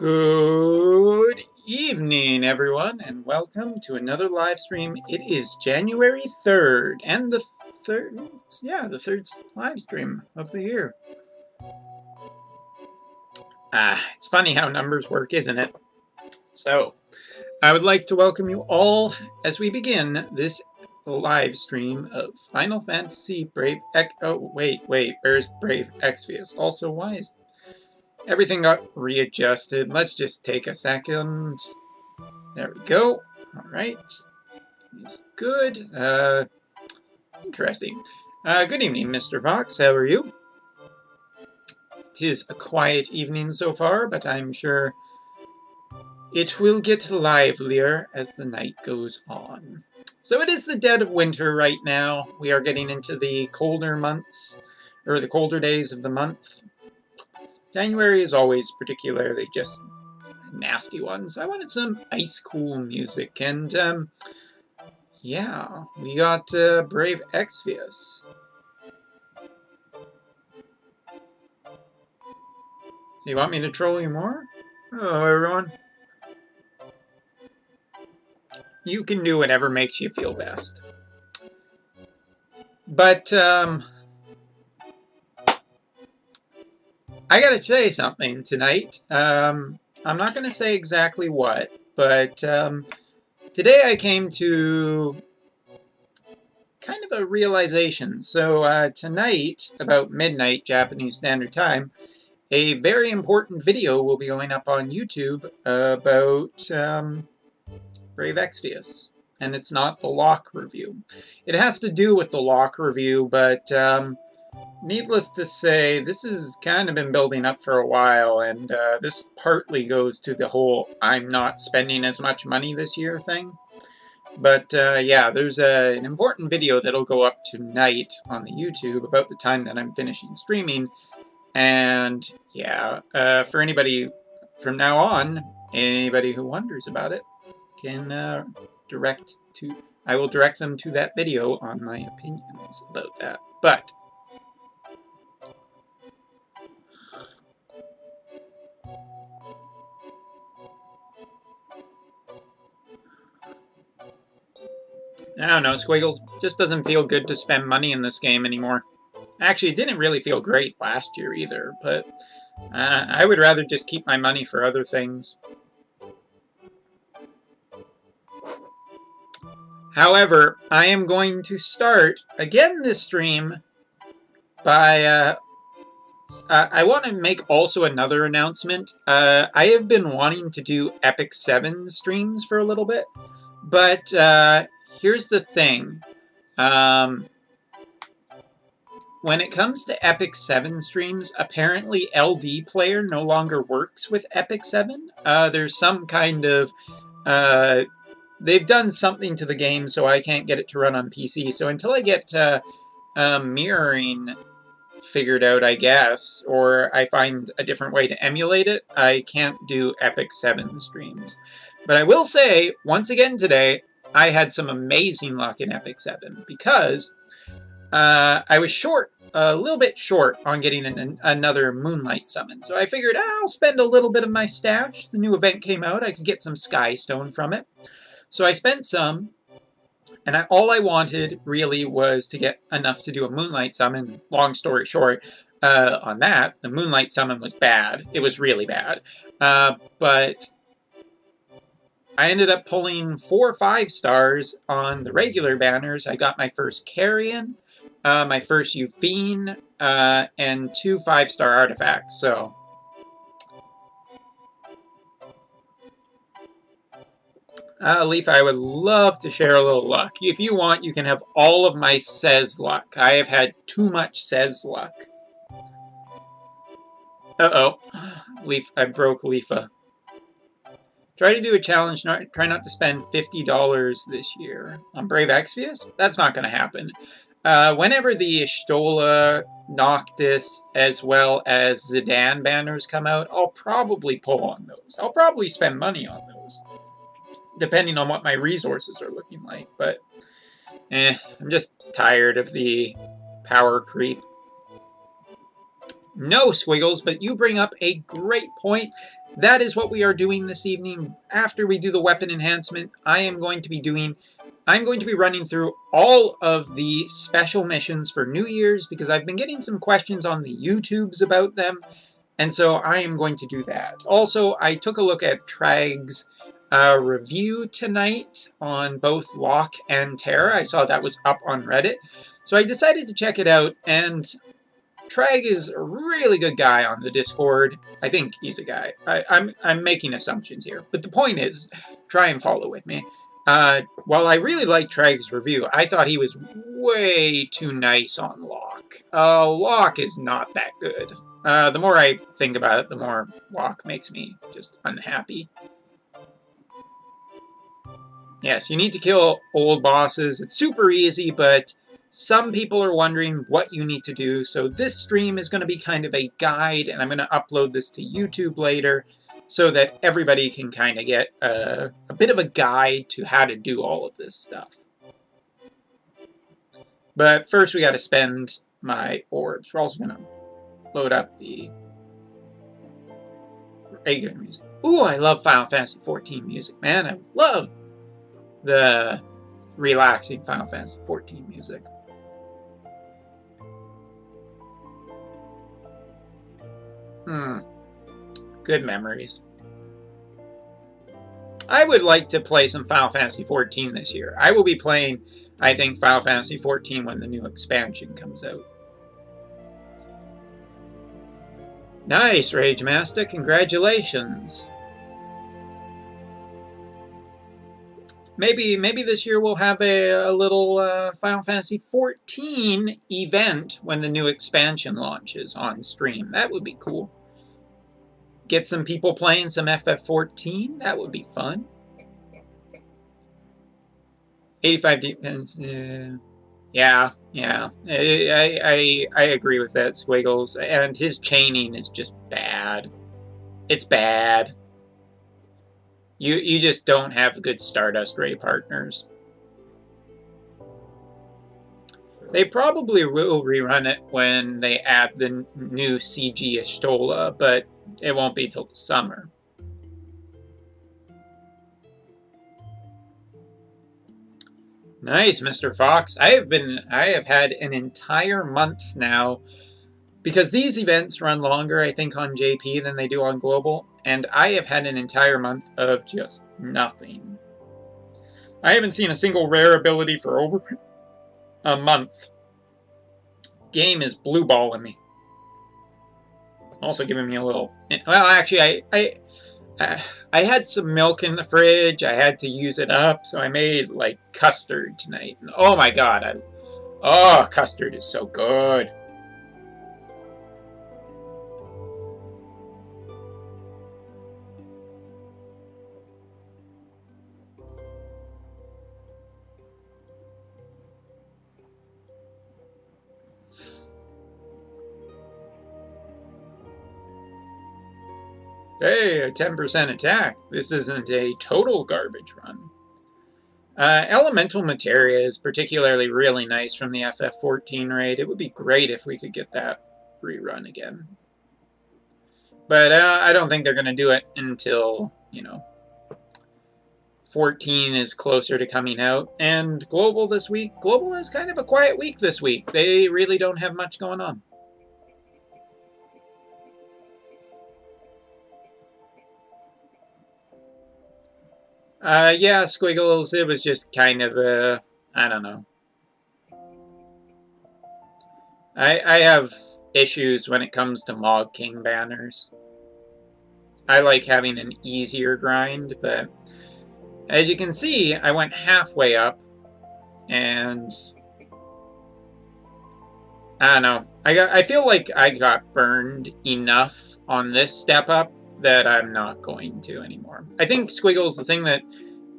Good evening, everyone, and welcome to another live stream. It is January 3rd, and the third live stream of the year. It's funny how numbers work, isn't it? So, I would like to welcome you all as we begin this live stream of Final Fantasy Brave wait, where's Brave Exvius? Also, why is everything got readjusted? Let's just take a second. There we go. Alright. It's good. Interesting. Good evening, Mr. Fox. How are you? It is a quiet evening so far, but I'm sure it will get livelier as the night goes on. So it is the dead of winter right now. We are getting into the colder months, or the colder days of the month. January is always particularly just a nasty one, so I wanted some ice cool music, and yeah, we got Brave Exvius. You want me to troll you more? Hello, everyone. You can do whatever makes you feel best. But, I gotta say something tonight. I'm not gonna say exactly what, but, today I came to kind of a realization. So, tonight, about midnight Japanese Standard Time, a very important video will be going up on YouTube about Brave Exvius. And it's not the lock review. It has to do with the lock review, but needless to say, this has kind of been building up for a while, and this partly goes to the whole I'm not spending as much money this year thing. But yeah, there's an important video that'll go up tonight on the YouTube about the time that I'm finishing streaming. And yeah, for anybody from now on, anybody who wonders about it can I will direct them to that video on my opinions about that. But I don't know, Squiggles, just doesn't feel good to spend money in this game anymore. Actually, it didn't really feel great last year either, but I would rather just keep my money for other things. However, I am going to start again this stream by I want to make also another announcement. I have been wanting to do Epic 7 streams for a little bit, but here's the thing. When it comes to Epic 7 streams, apparently LD Player no longer works with Epic 7. There's some kind of... they've done something to the game so I can't get it to run on PC. So until I get mirroring figured out, I guess, or I find a different way to emulate it, I can't do Epic 7 streams. But I will say, once again today, I had some amazing luck in Epic 7, because I was a little bit short on getting another Moonlight summon. So I figured, I'll spend a little bit of my stash. The new event came out, I could get some Sky Stone from it. So I spent some, and all I wanted, really, was to get enough to do a Moonlight summon. Long story short, on that, the Moonlight summon was bad. It was really bad. But I ended up pulling 4 5-stars on the regular banners. I got my first Carrion, my first Euphine, and 2 5-star artifacts, so... Leaf, I would love to share a little luck. If you want, you can have all of my Says luck. I have had too much Says luck. Uh-oh. Leaf, I broke Leafa. Try to do a challenge, try not to spend $50 this year. On Brave Exvius? That's not going to happen. Whenever the Stola, Noctis, as well as Zidane banners come out, I'll probably pull on those. I'll probably spend money on those, depending on what my resources are looking like. But, I'm just tired of the power creep. No, Squiggles, but you bring up a great point. That is what we are doing this evening. After we do the weapon enhancement, I'm going to be running through all of the special missions for New Year's because I've been getting some questions on the YouTubes about them, and so I am going to do that. Also, I took a look at Trag's review tonight on both Locke and Terra. I saw that was up on Reddit, so I decided to check it out, and Trag is a really good guy on the Discord. I think he's a guy. I'm making assumptions here. But the point is, try and follow with me. While I really liked Trag's review, I thought he was way too nice on Locke. Locke is not that good. The more I think about it, the more Locke makes me just unhappy. Yes, you need to kill old bosses. It's super easy, but some people are wondering what you need to do, so this stream is going to be kind of a guide, and I'm going to upload this to YouTube later so that everybody can kind of get a bit of a guide to how to do all of this stuff. But first we got to spend my orbs. We're also going to load up the regular music. Ooh, I love Final Fantasy XIV music, man. I love the relaxing Final Fantasy XIV music. Good memories. I would like to play some Final Fantasy XIV this year. I will be playing, I think, Final Fantasy XIV when the new expansion comes out. Nice, Rage Master. Congratulations. Maybe this year we'll have a little Final Fantasy XIV event when the new expansion launches on stream. That would be cool. Get some people playing some FF14. That would be fun. 85 defense. Yeah. I agree with that, Squiggles. And his chaining is just bad. It's bad. You just don't have good Stardust Ray partners. They probably will rerun it when they add the new CG Ashtola, but it won't be till the summer. Nice, Mr. Fox. I have had an entire month now, because these events run longer, I think, on JP than they do on Global, and I have had an entire month of just nothing. I haven't seen a single rare ability for over a month. Game is blue balling me. Also giving me a little... Well, actually, I had some milk in the fridge. I had to use it up, so I made, like, custard tonight. And oh my god, oh, custard is so good. Hey, a 10% attack. This isn't a total garbage run. Elemental Materia is particularly really nice from the FF14 raid. It would be great if we could get that rerun again. But I don't think they're going to do it until, 14 is closer to coming out. And Global this week, Global is kind of a quiet week this week. They really don't have much going on. Yeah, Squiggles, it was just kind of, I don't know. I have issues when it comes to Mog King banners. I like having an easier grind, but as you can see, I went halfway up, and I don't know. I feel like I got burned enough on this step up that I'm not going to anymore. I think, Squiggles, the thing that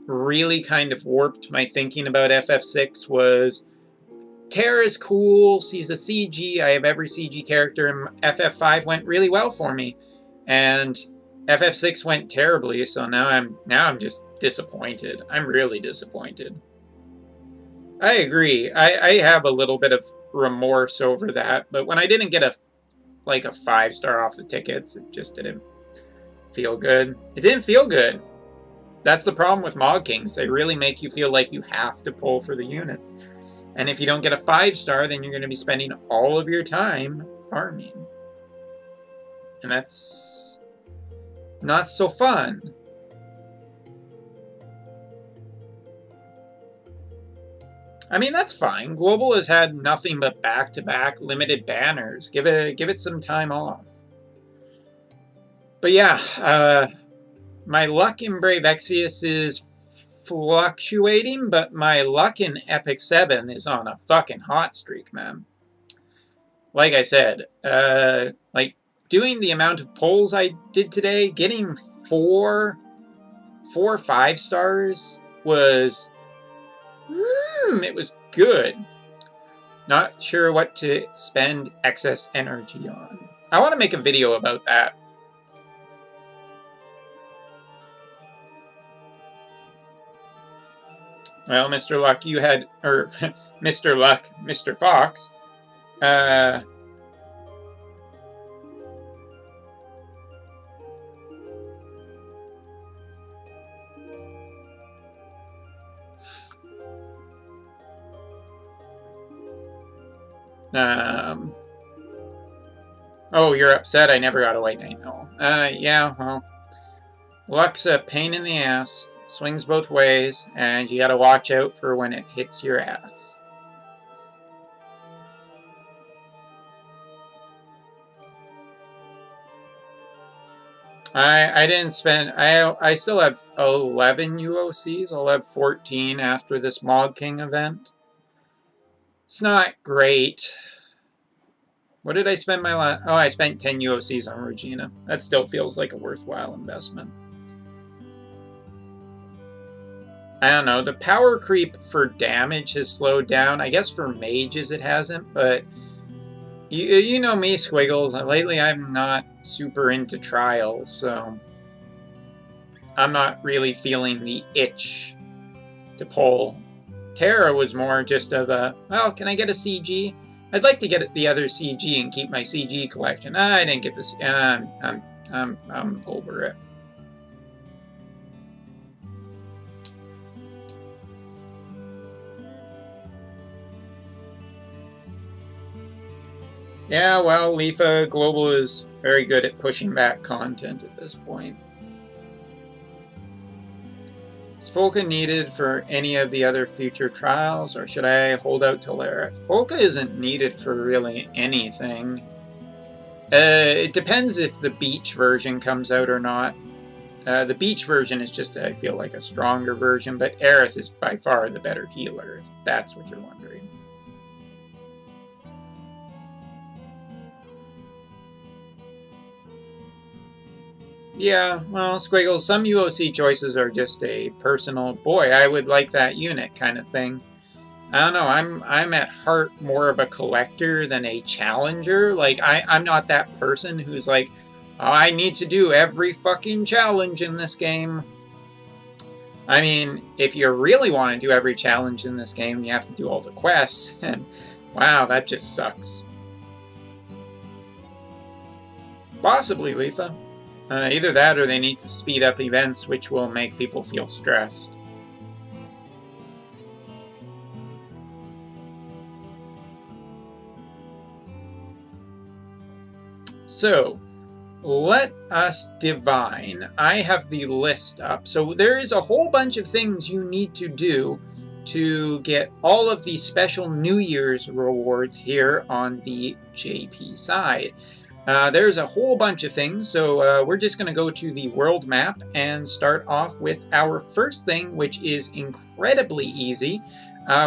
really kind of warped my thinking about FF6 was Terra's cool, she's a CG, I have every CG character, and FF5 went really well for me. And FF6 went terribly, so now I'm just disappointed. I'm really disappointed. I agree. I have a little bit of remorse over that, but when I didn't get a like a 5-star off the tickets. It just didn't feel good. It didn't feel good. That's the problem with Mod Kings. They really make you feel like you have to pull for the units. And if you don't get a 5-star, then you're going to be spending all of your time farming. And that's not so fun. I mean, that's fine. Global has had nothing but back-to-back limited banners. Give it some time off. But yeah, my luck in Brave Exvius is fluctuating, but my luck in Epic 7 is on a fucking hot streak, man. Like I said, like doing the amount of polls I did today, getting four 5-stars was, it was good. Not sure what to spend excess energy on. I want to make a video about that. Well, Mr. Luck, you had, or Mr. Luck, Mr. Fox, oh, you're upset I never got a white knight. No. Yeah, well, luck's a pain in the ass. Swings both ways, and you gotta watch out for when it hits your ass. I didn't spend... I still have 11 UOCs. I'll have 14 after this Mod King event. It's not great. What did I spend my last... Oh, I spent 10 UOCs on Regina. That still feels like a worthwhile investment. I don't know. The power creep for damage has slowed down. I guess for mages it hasn't, but... You know me, Squiggles. Lately I'm not super into trials, so... I'm not really feeling the itch to pull. Terra was more just of a, well, can I get a CG? I'd like to get the other CG and keep my CG collection. I didn't get this. I'm over it. Yeah, well, Leafa Global is very good at pushing back content at this point. Is Folka needed for any of the other future trials, or should I hold out till Aerith? Folka isn't needed for really anything. It depends if the beach version comes out or not. The beach version is just, I feel like, a stronger version, but Aerith is by far the better healer, if that's what you're wondering. Yeah, well, Squiggles, some UOC choices are just a personal, boy, I would like that unit kind of thing. I don't know, I'm at heart more of a collector than a challenger. Like, I'm not that person who's like, oh, I need to do every fucking challenge in this game. I mean, if you really want to do every challenge in this game, you have to do all the quests, and wow, that just sucks. Possibly, Leafa. Either that or they need to speed up events, which will make people feel stressed. So, let us divine. I have the list up. So there is a whole bunch of things you need to do to get all of the special New Year's rewards here on the JP side. There's a whole bunch of things, so we're just going to go to the world map and start off with our first thing, which is incredibly easy.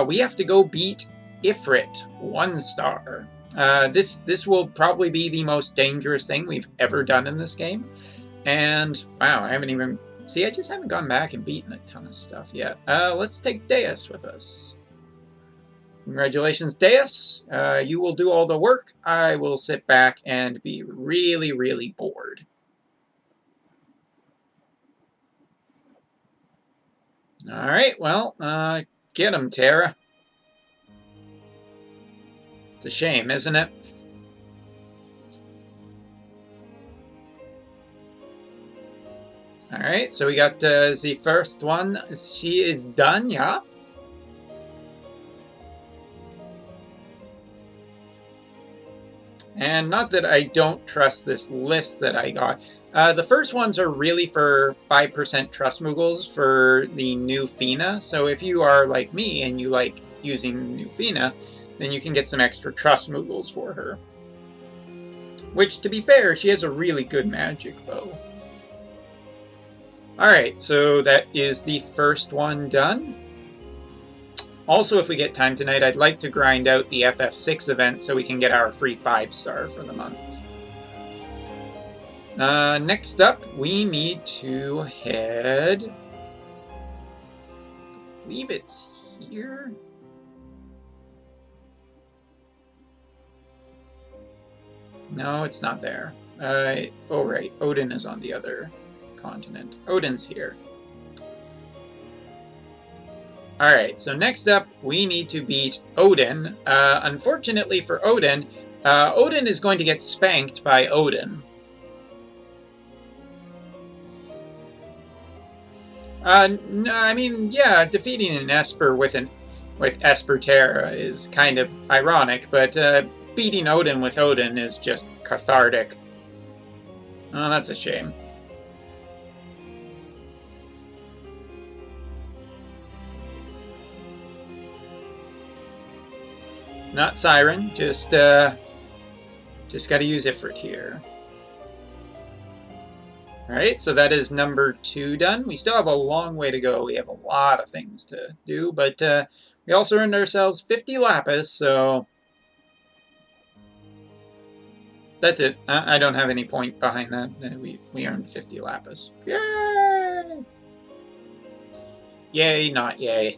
We have to go beat Ifrit, 1-star. This will probably be the most dangerous thing we've ever done in this game. And, wow, I haven't even... See, I just haven't gone back and beaten a ton of stuff yet. Let's take Deus with us. Congratulations, Deus. You will do all the work. I will sit back and be really, really bored. Alright, well, get him, Terra. It's a shame, isn't it? Alright, so we got the first one. She is done, yeah? And not that I don't trust this list that I got. The first ones are really for 5% trust moogles for the new Fina. So if you are like me and you like using new Fina, then you can get some extra trust moogles for her. Which, to be fair, she has a really good magic bow. Alright, so that is the first one done. Also, if we get time tonight, I'd like to grind out the FF6 event so we can get our free 5-star for the month. Next up, we need to head... I believe it's here? No, it's not there. Oh, right. Odin is on the other continent. Odin's here. Alright, so next up, we need to beat Odin. Unfortunately for Odin, Odin is going to get spanked by Odin. No, I mean, yeah, defeating an Esper with Esper Terra is kind of ironic, but beating Odin with Odin is just cathartic. Oh, that's a shame. Not Siren, just gotta use Ifrit here. Alright, so that is number 2 done. We still have a long way to go. We have a lot of things to do, but we also earned ourselves 50 lapis, so... That's it. I don't have any point behind that. We earned 50 lapis. Yay! Yay, not yay.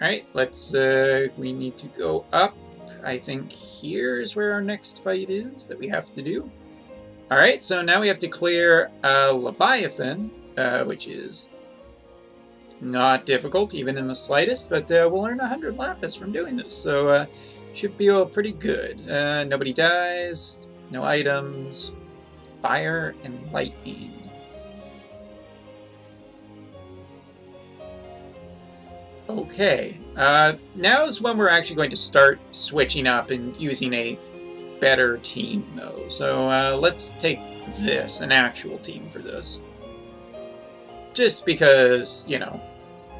Alright, let's, we need to go up. I think here is where our next fight is that we have to do. Alright, so now we have to clear Leviathan, which is not difficult, even in the slightest, but we'll earn 100 lapis from doing this, so should feel pretty good. Nobody dies, no items, fire and lightning. Okay, now is when we're actually going to start switching up and using a better team, though. So let's take this, an actual team for this. Just because, you know,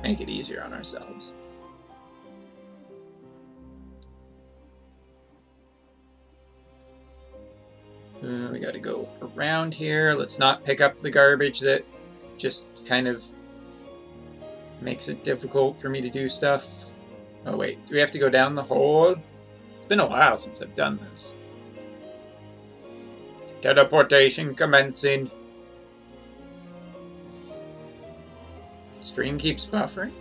make it easier on ourselves. We gotta go around here. Let's not pick up the garbage that just kind of makes it difficult for me to do stuff. Oh wait, do we have to go down the hole? It's been a while since I've done this. Teleportation commencing. Stream keeps buffering.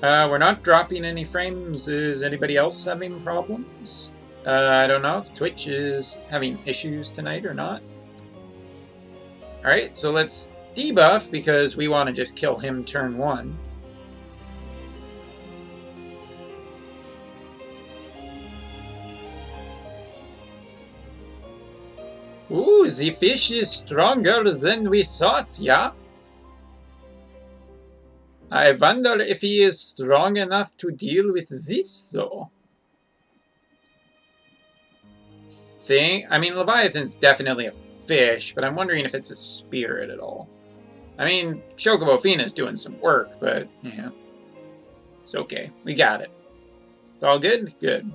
We're not dropping any frames. Is anybody else having problems? I don't know if Twitch is having issues tonight or not. Alright, so let's debuff because we want to just kill him turn 1. Ooh, the fish is stronger than we thought, yeah? I wonder if he is strong enough to deal with this, though. I mean, Leviathan's definitely a fish, but I'm wondering if it's a spirit at all. I mean, Chocobo Fina's doing some work, but, yeah. It's okay. We got it. It's all good? Good.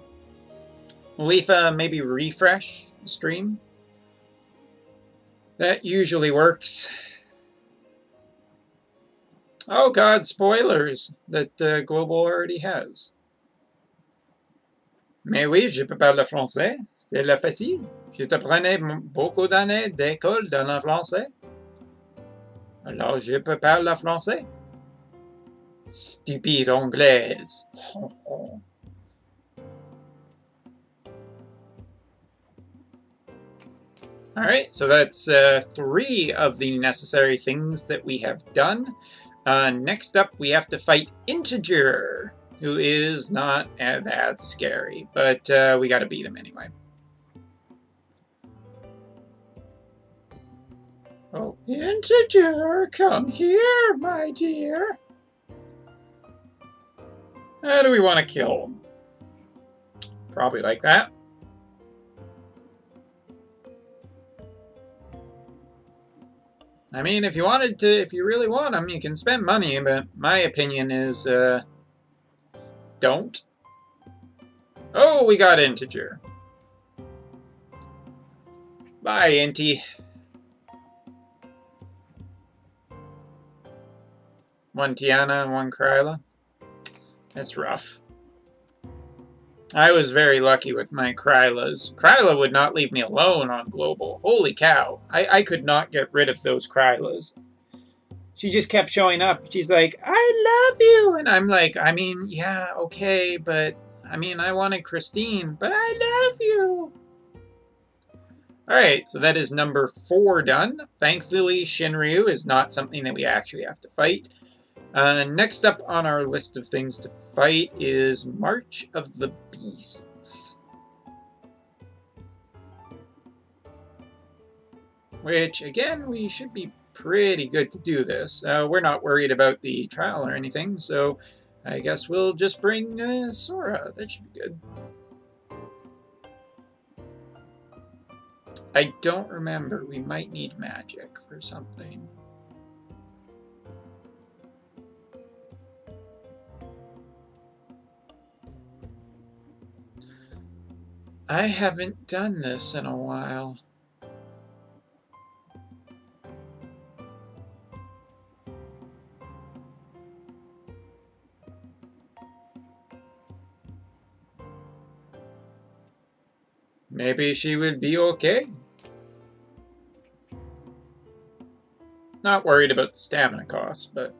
Leafa, maybe refresh the stream? That usually works. Oh god, spoilers that Global already has. Mais oui, je peux parler français. C'est la facile. Je te prenais beaucoup d'années d'école dans le français. Alors je peux parler français. Stupide anglaise. Alright, so that's 3 of the necessary things that we have done. Next up, we have to fight Integer, who is not that scary, but we gotta beat him anyway. Oh, integer, come here, my dear. How do we want to kill him? Probably like that. I mean, if you wanted to, if you really want them, you can spend money, but my opinion is, don't. Oh, we got integer. Bye, Inty. One Tiana and one Kryla. That's rough. I was very lucky with my Krylas. Kryla would not leave me alone on Global. Holy cow. I could not get rid of those Krylas. She just kept showing up. She's like, I love you. And I'm like, I mean, yeah, okay, but I mean, I wanted Christine, but I love you. Alright, so that is number 4 done. Thankfully, Shinryu is not something that we actually have to fight. Next up on our list of things to fight is March of the Beasts. Which, again, we should be pretty good to do this. We're not worried about the trial or anything, so I guess we'll just bring Sora. That should be good. I don't remember. We might need magic for something. I haven't done this in a while. Maybe she would be okay. Not worried about the stamina costs, but...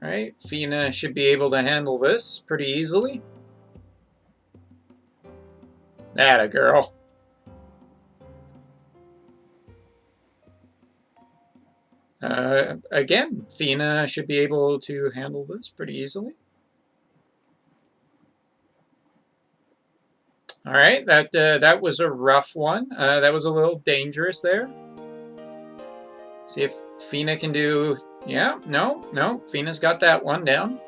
Alright, Fina should be able to handle this pretty easily. Atta girl. Again, Fina should be able to handle this pretty easily. Alright, that was a rough one. That was a little dangerous there. See if Fina can do... Yeah, no, Fina's got that one down.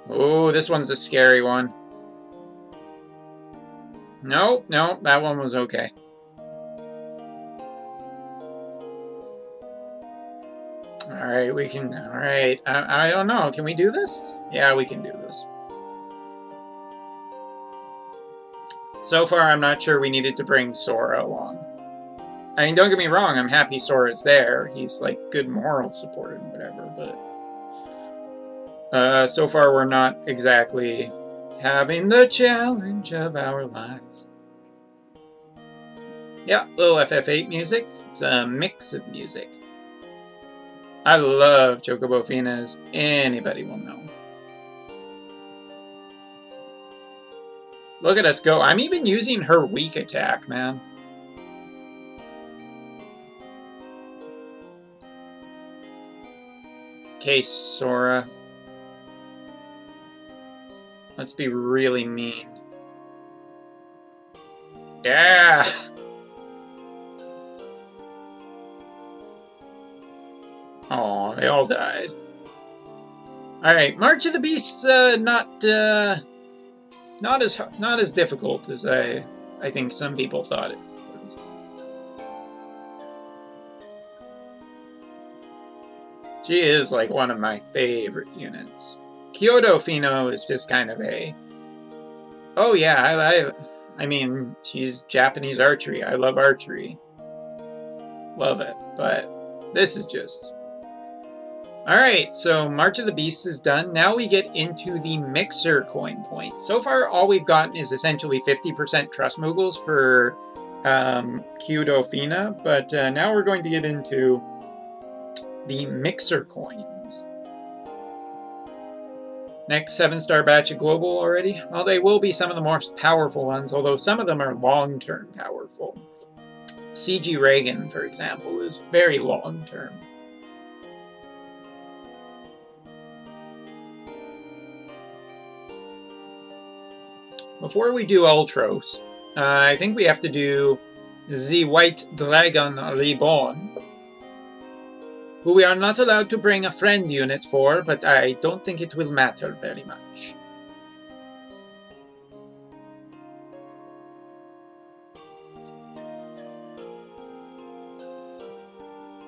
Oh, this one's a scary one. No, that one was okay. Alright, we can... Alright, I don't know. Can we do this? Yeah, we can do this. So far, I'm not sure we needed to bring Sora along. I mean, don't get me wrong, I'm happy Sora's there. He's, like, good moral support and whatever, but... so far, we're not exactly having the challenge of our lives. Yeah, little FF8 music. It's a mix of music. I love Chocobo Fina, as anybody will know. Look at us go. I'm even using her weak attack, man. Okay, Sora. Let's be really mean. Yeah! Aw, they all died. Alright, March of the Beasts, not as difficult as I think some people thought it was. She is like one of my favorite units. Kyoto Fino is just kind of a... Oh yeah, I mean, she's Japanese archery. I love archery. Love it. But this is just... Alright, so March of the Beasts is done. Now we get into the Mixer coin points. So far, all we've gotten is essentially 50% Trust Moogles for Kyoto Fina, but now we're going to get into the Mixer coins. Next 7-star batch of Global already. Well, they will be some of the most powerful ones, although some of them are long-term powerful. CG Reagan, for example, is very long-term. Before we do Ultros, I think we have to do the White Dragon Reborn, who we are not allowed to bring a friend unit for, but I don't think it will matter very much.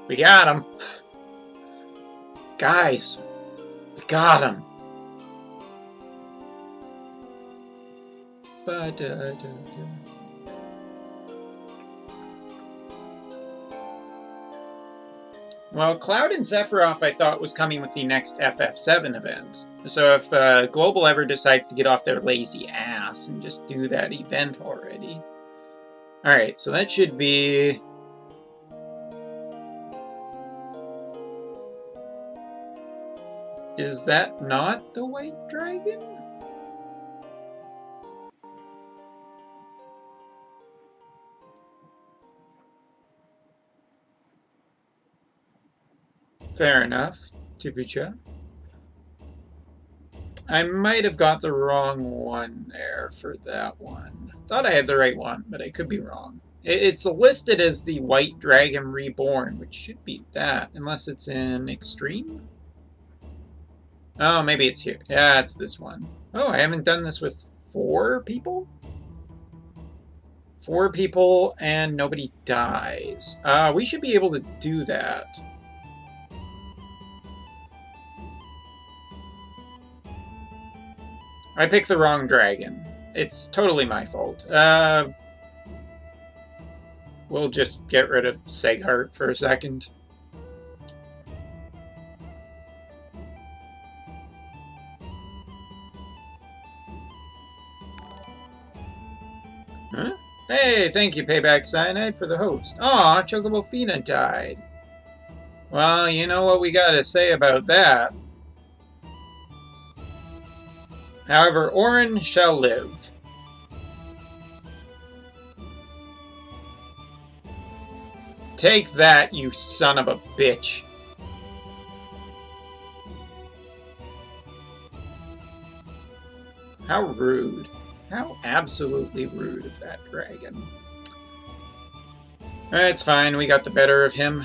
We got him. Guys, we got him. Well, Cloud and Sephiroth I thought was coming with the next FF7 event. So if Global ever decides to get off their lazy ass and just do that event already. Alright, so that should be... Is that not the White Dragon? Fair enough. Tibucha. I might have got the wrong one there for that one. Thought I had the right one, but I could be wrong. It's listed as the White Dragon Reborn, which should be that, unless it's in Extreme? Oh, maybe it's here. Yeah, it's this one. Oh, I haven't done this with 4 people? 4 people and nobody dies. We should be able to do that. I picked the wrong dragon. It's totally my fault. We'll just get rid of Seghart for a second. Huh? Hey, thank you, Payback Cyanide, for the host. Aw, Chocobo Fina died. Well, you know what we gotta say about that. However, Orin shall live. Take that, you son of a bitch. How rude. How absolutely rude of that dragon. It's fine, we got the better of him.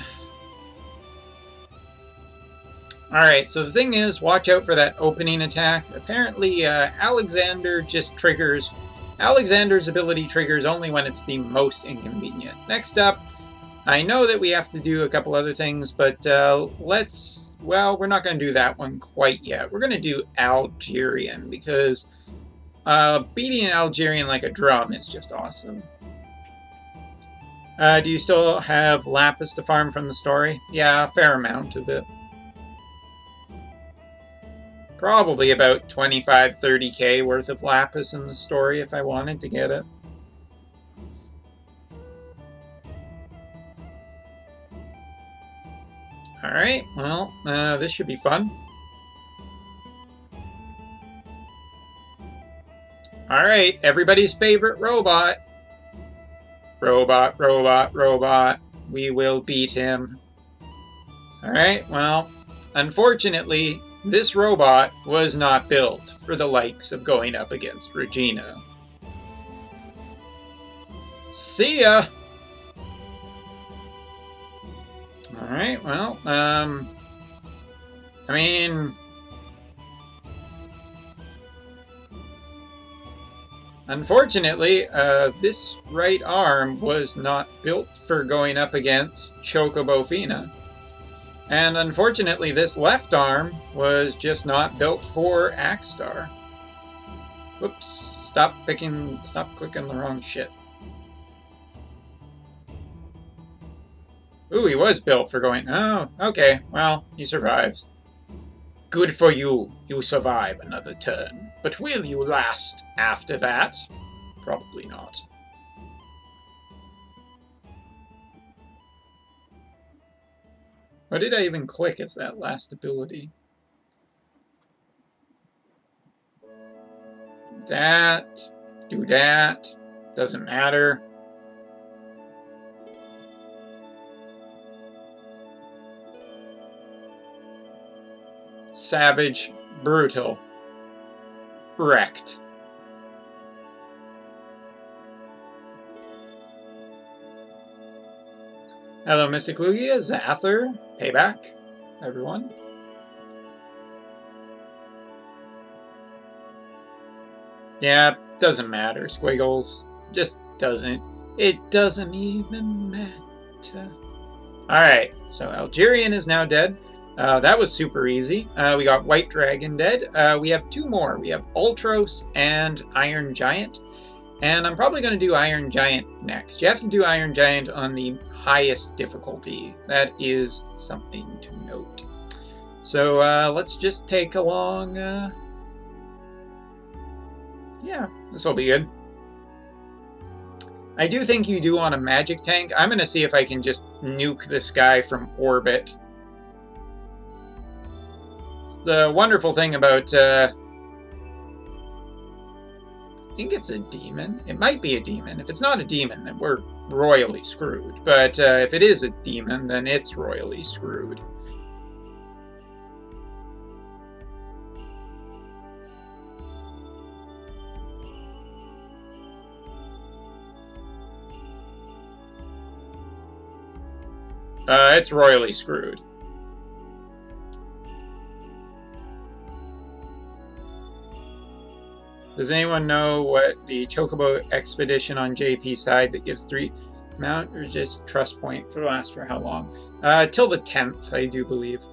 Alright, so the thing is, watch out for that opening attack. Apparently, Alexander just triggers... Alexander's ability triggers only when it's the most inconvenient. Next up, I know that we have to do a couple other things, but let's... Well, we're not going to do that one quite yet. We're going to do Algerian, because beating an Algerian like a drum is just awesome. Do you still have Lapis to farm from the story? Yeah, a fair amount of it. Probably about 25–30k worth of Lapis in the story if I wanted to get it. Alright, well, this should be fun. Alright, everybody's favorite robot. Robot, robot, robot. We will beat him. Alright, well, unfortunately, this robot was not built for the likes of going up against Regina. See ya! Alright, well, I mean... Unfortunately, this right arm was not built for going up against Chocobo Fina. And unfortunately, this left arm was just not built for Axstar. Whoops, stop clicking the wrong shit. Ooh, he was built for going... Oh, okay, well, he survives. Good for you. You survive another turn. But will you last after that? Probably not. What did I even click as that last ability? That. Do that. Doesn't matter. Savage. Brutal. Wrecked. Hello, Mystic Lugia, Zather, Payback, everyone. Yeah, doesn't matter, Squiggles. Just doesn't. It doesn't even matter. Alright, so Algerian is now dead. That was super easy. We got White Dragon dead. We have two more. We have Ultros and Iron Giant. And I'm probably going to do Iron Giant next. You have to do Iron Giant on the highest difficulty. That is something to note. So let's just take along... yeah, this will be good. I do think you do want a magic tank. I'm going to see if I can just nuke this guy from orbit. It's the wonderful thing about... I think it's a demon. It might be a demon. If it's not a demon, then we're royally screwed. But if it is a demon, then it's royally screwed. It's royally screwed. Does anyone know what the Chocobo expedition on JP side that gives 3 mount or just trust point for last for how long? Till the 10th, I do believe.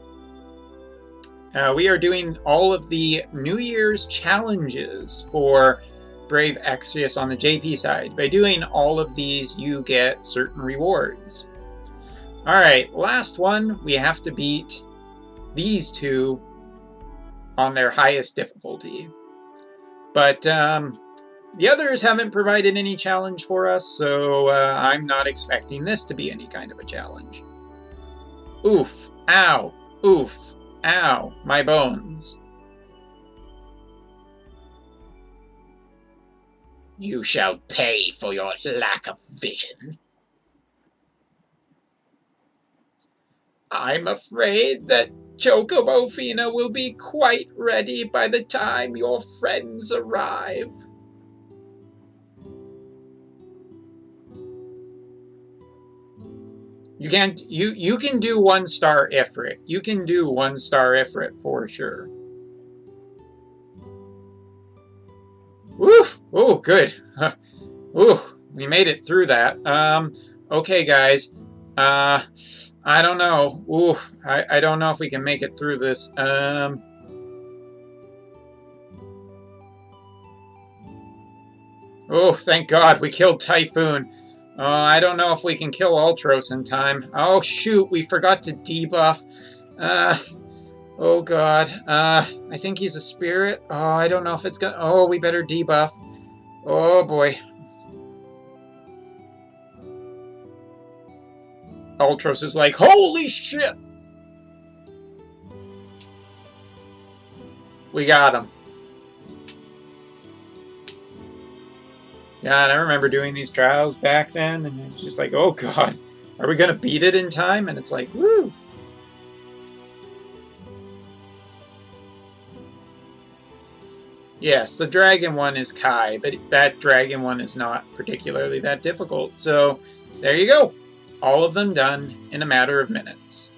We are doing all of the New Year's challenges for Brave Exvius on the JP side. By doing all of these, you get certain rewards. Alright, last one, we have to beat these two on their highest difficulty. But the others haven't provided any challenge for us, so I'm not expecting this to be any kind of a challenge. Oof, ow, oof, ow, my bones. You shall pay for your lack of vision. I'm afraid that Chocobo Fina will be quite ready by the time your friends arrive. You can't. You can do 1-star Ifrit. You can do 1-star Ifrit for sure. Woof! Oh, good. Ooh, we made it through that. Okay, guys. I don't know. Ooh, I don't know if we can make it through this. Oh, thank God, we killed Typhoon. I don't know if we can kill Ultros in time. Oh, shoot, we forgot to debuff. Oh, God. I think he's a spirit. Oh, I don't know if it's gonna... Oh, we better debuff. Oh, boy. Ultros is like, holy shit! We got him. God, I remember doing these trials back then, and it's just like, oh God, are we going to beat it in time? And it's like, woo! Yes, the dragon one is Kai, but that dragon one is not particularly that difficult. So, there you go. All of them done in a matter of minutes.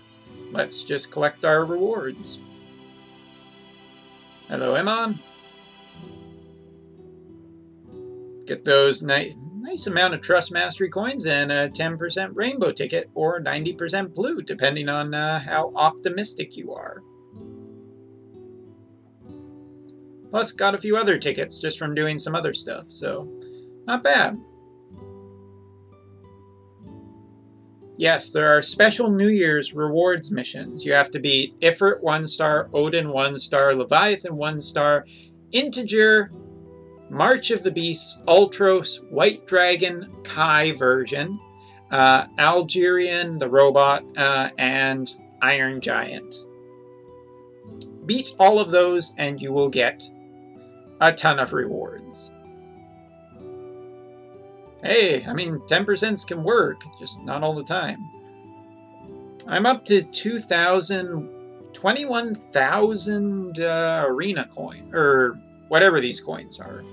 Let's just collect our rewards. Hello, Iman. Get those nice amount of Trust Mastery coins and a 10% rainbow ticket or 90% blue, depending on how optimistic you are. Plus, got a few other tickets just from doing some other stuff, so not bad. Yes, there are special New Year's rewards missions. You have to beat Ifrit 1-star, Odin 1-star, Leviathan 1-star, Integer, March of the Beasts, Ultros, White Dragon, Kai version, Algerian, the robot, and Iron Giant. Beat all of those and you will get a ton of rewards. Hey, I mean, 10% can work, just not all the time. I'm up to 21,000 arena coin, or whatever these coins are.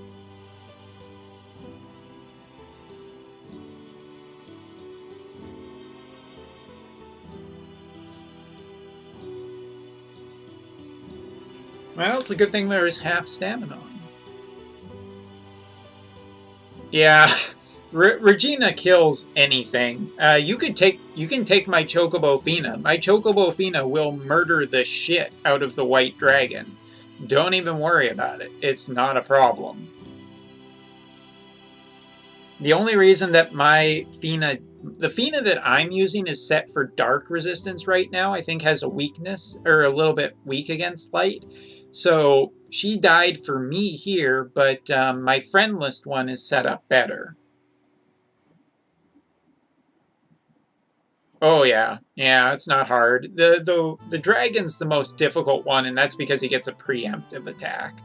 Well, it's a good thing there is half stamina on him. Yeah, Regina kills anything. You can take my Chocobo Fina. My Chocobo Fina will murder the shit out of the white dragon. Don't even worry about it. It's not a problem. The only reason that my Fina, the Fina that I'm using is set for dark resistance right now, I think has a weakness, or a little bit weak against light. So she died for me here, but my friend list one is set up better. Oh yeah, yeah, it's not hard. The dragon's the most difficult one, and that's because he gets a preemptive attack.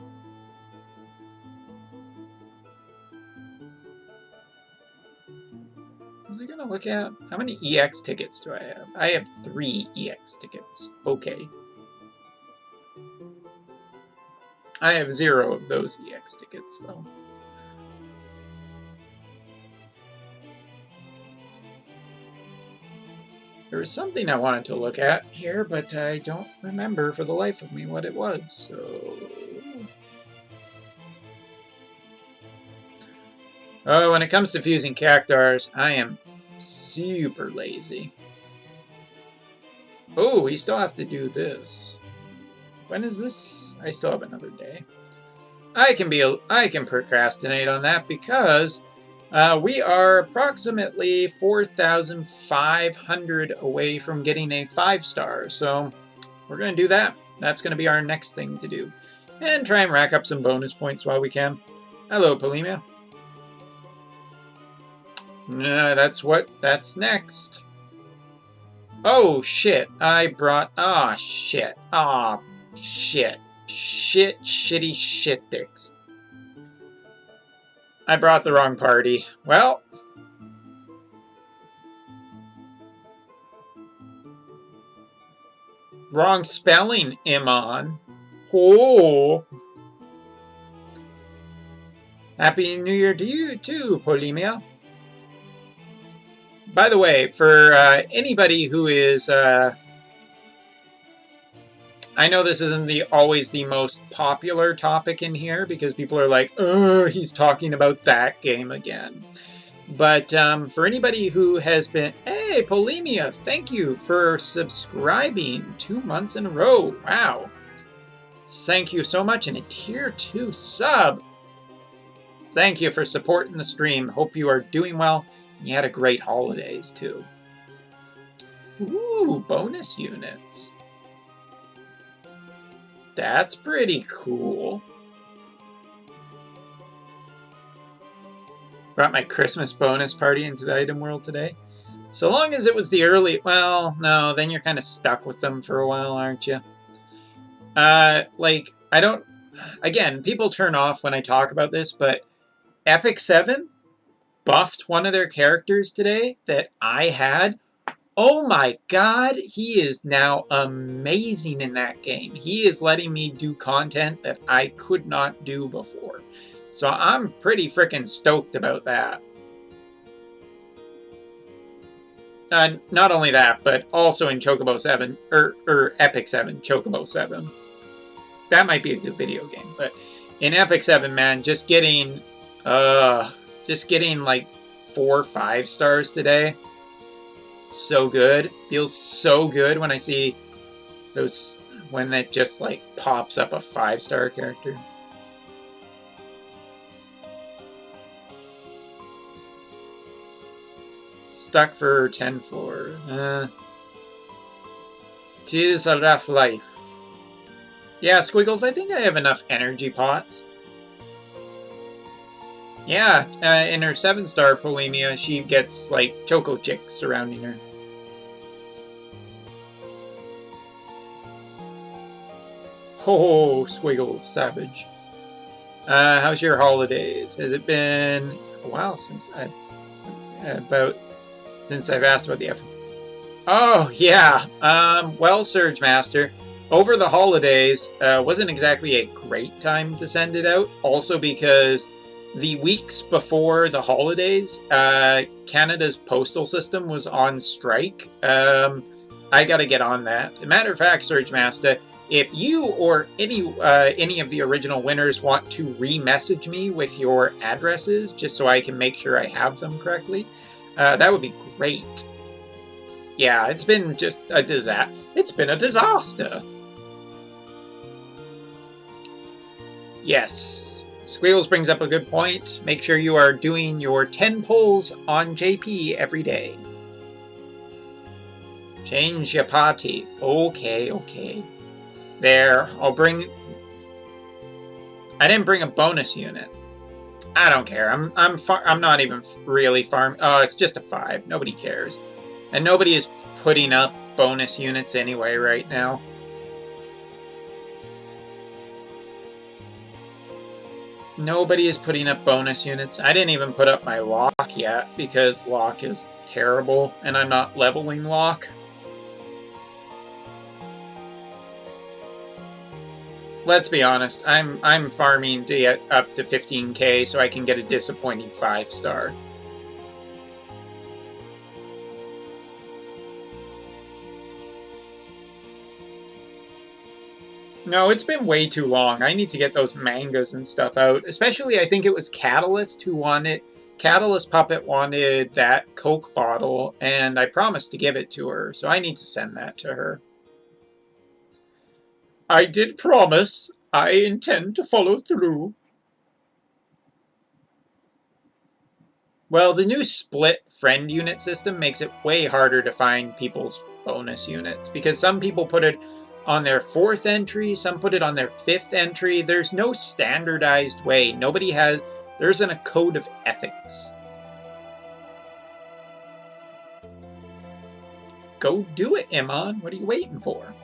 What are we gonna look at? How many EX tickets do I have? I have 3 EX tickets. Okay. I have 0 of those EX tickets, though. There was something I wanted to look at here, but I don't remember for the life of me what it was, so... Oh, when it comes to fusing cactars, I am super lazy. Oh, we still have to do this. When is this? I still have another day. I can procrastinate on that because we are approximately 4,500 away from getting a 5-star, so we're going to do that. That's going to be our next thing to do. And try and rack up some bonus points while we can. Hello, Polemia. No, that's next. Oh, shit. I brought... Ah, shit. Ah, shit. Shit, shitty shit dicks. I brought the wrong party. Well... Wrong spelling, Iman. Oh. Happy New Year to you, too, Polemia. By the way, for anybody who is... I know this isn't always the most popular topic in here, because people are like, oh, he's talking about that game again. But for anybody who has been... Hey, Polemia, thank you for subscribing 2 months in a row. Wow. Thank you so much. And a tier 2 sub. Thank you for supporting the stream. Hope you are doing well. And you had a great holidays, too. Ooh, bonus units. That's pretty cool. Brought my Christmas bonus party into the item world today. So long as it was the early... Well, no, then you're kind of stuck with them for a while, aren't you? Like, I don't... Again, people turn off when I talk about this, but Epic 7 buffed one of their characters today that I had. Oh my god, he is now amazing in that game. He is letting me do content that I could not do before. So I'm pretty freaking stoked about that. Not only that, but also in Chocobo 7, or Epic 7, Chocobo 7. That might be a good video game, but in Epic 7, man, just getting like 4 or 5 stars today. So good. Feels so good when I see those, when that just like pops up a 5-star character. Stuck for 10 floor. Tis a rough life. Yeah, Squiggles, I think I have enough energy pots. Yeah, in her 7-star Polemia, she gets, like, Choco Chicks surrounding her. Oh, Squiggles, savage. How's your holidays? Has it been a while since I've asked about the effort? Oh, yeah. Well, Surge Master, over the holidays, wasn't exactly a great time to send it out. Also because the weeks before the holidays, Canada's postal system was on strike. I gotta get on that. As a matter of fact, Surge Master, If you or any of the original winners want to re-message me with your addresses, just so I can make sure I have them correctly, that would be great. Yeah, it's been just a disaster. It's been a disaster. Yes. Squiggles brings up a good point. Make sure you are doing your 10 polls on JP every day. Change your party. Okay, okay. There, I'll bring... I didn't bring a bonus unit. I don't care. I'm not even really farm. Oh, it's just a 5. Nobody cares. And nobody is putting up bonus units anyway right now. Nobody is putting up bonus units. I didn't even put up my lock yet because lock is terrible and I'm not leveling lock. Let's be honest, I'm farming to get up to 15k so I can get a disappointing 5-star. No, it's been way too long. I need to get those mangas and stuff out. Especially, I think it was Catalyst who wanted... Catalyst Puppet wanted that Coke bottle, and I promised to give it to her, so I need to send that to her. I did promise. I intend to follow through. Well, the new split friend unit system makes it way harder to find people's bonus units, because some people put it on their 4th entry, some put it on their 5th entry. There's no standardized way. Nobody has... There isn't a code of ethics. Go do it, Iman. What are you waiting for?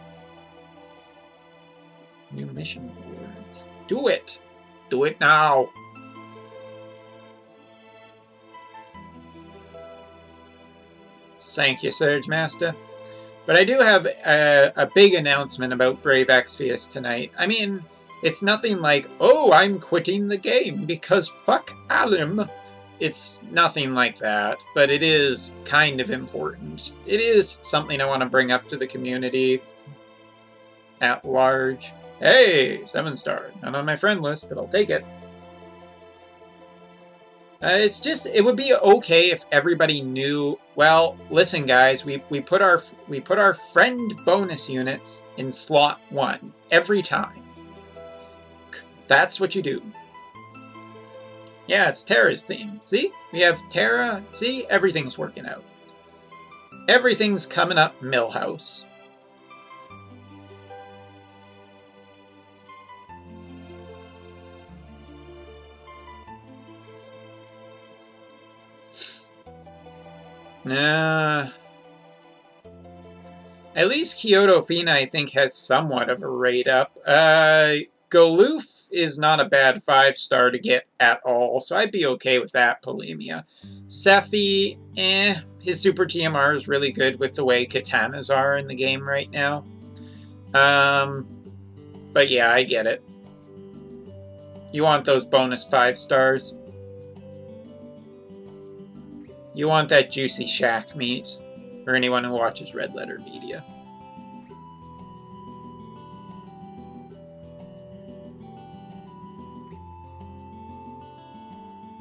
New mission rewards. Do it! Do it now! Thank you, Surge Master. But I do have a big announcement about Brave Exvius tonight. I mean, it's nothing like, oh, I'm quitting the game because fuck Alim. It's nothing like that, but it is kind of important. It is something I want to bring up to the community at large. Hey, 7-star. Not on my friend list, but I'll take it. It's just, it would be okay if everybody knew, well, listen guys, we put our friend bonus units in slot 1 every time. That's what you do. Yeah, it's Terra's theme. See? We have Terra. See? Everything's working out. Everything's coming up Millhouse. At least Kyoto Fina, I think, has somewhat of a rate up. Galoof is not a bad 5-star to get at all, so I'd be okay with that, Polemia. Sephi, his Super TMR is really good with the way katanas are in the game right now. But yeah, I get it. You want those bonus 5-stars? You want that juicy shack meat, for anyone who watches Red Letter Media.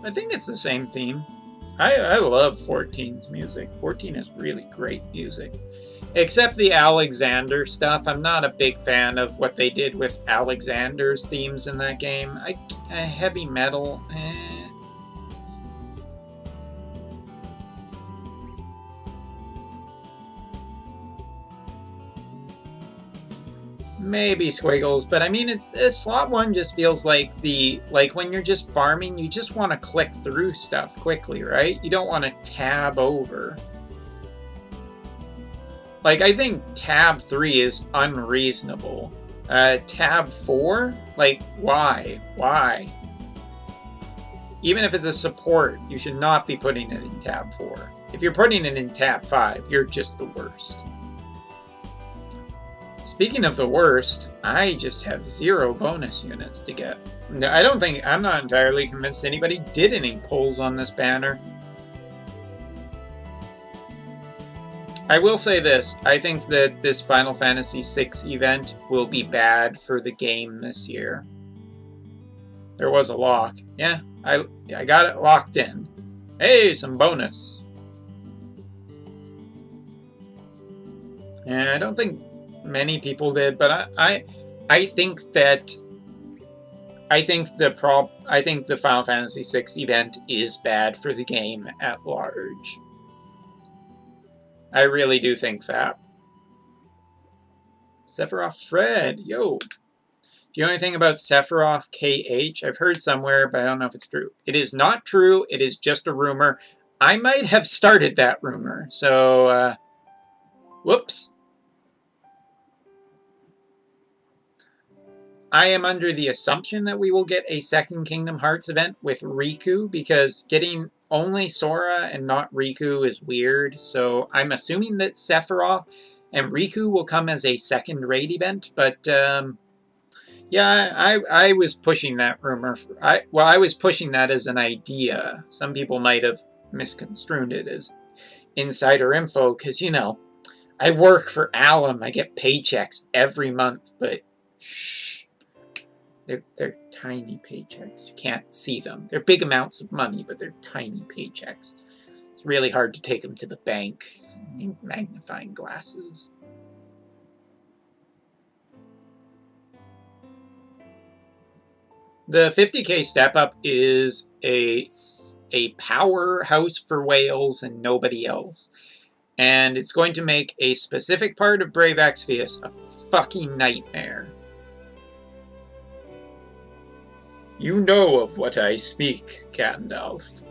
I think it's the same theme. I love 14's music. 14 is really great music. Except the Alexander stuff. I'm not a big fan of what they did with Alexander's themes in that game. Heavy metal, Maybe Squiggles, but I mean, it's slot 1 just feels like when you're just farming, you just want to click through stuff quickly, right? You don't want to tab over. Like, I think tab 3 is unreasonable. Tab 4? Like, why? Why? Even if it's a support, you should not be putting it in tab 4. If you're putting it in tab 5, you're just the worst. Speaking of the worst, I just have 0 bonus units to get. I'm not entirely convinced anybody did any polls on this banner. I will say this. I think that this Final Fantasy VI event will be bad for the game this year. There was a lock. Yeah, I got it locked in. Hey, some bonus. And I don't think many people did, but I think that I think the Final Fantasy VI event is bad for the game at large. I really do think that. Sephiroth Fred, yo. Do you know anything about Sephiroth KH? I've heard somewhere, but I don't know if it's true. It is not true. It is just a rumor. I might have started that rumor. So, whoops. I am under the assumption that we will get a second Kingdom Hearts event with Riku, because getting only Sora and not Riku is weird. So I'm assuming that Sephiroth and Riku will come as a second raid event, but yeah, I was pushing that rumor. I was pushing that as an idea. Some people might have misconstrued it as insider info, because, you know, I work for Alum. I get paychecks every month, but shh. They're tiny paychecks. You can't see them. They're big amounts of money, but they're tiny paychecks. It's really hard to take them to the bank. I need magnifying glasses. The 50k step up is a powerhouse for Wales and nobody else. And it's going to make a specific part of Brave Exvius a fucking nightmare. You know of what I speak, Gandalf.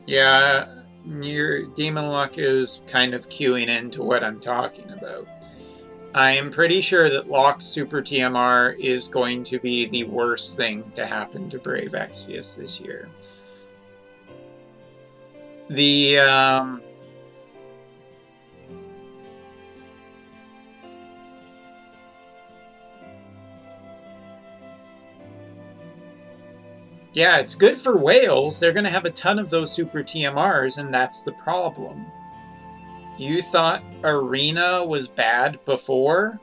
Yeah, your Demon Luck is kind of queuing into what I'm talking about. I am pretty sure that Locke's Super TMR is going to be the worst thing to happen to Brave Exvius this year. Yeah, it's good for Wales. They're going to have a ton of those Super TMRs, and that's the problem. You thought Arena was bad before?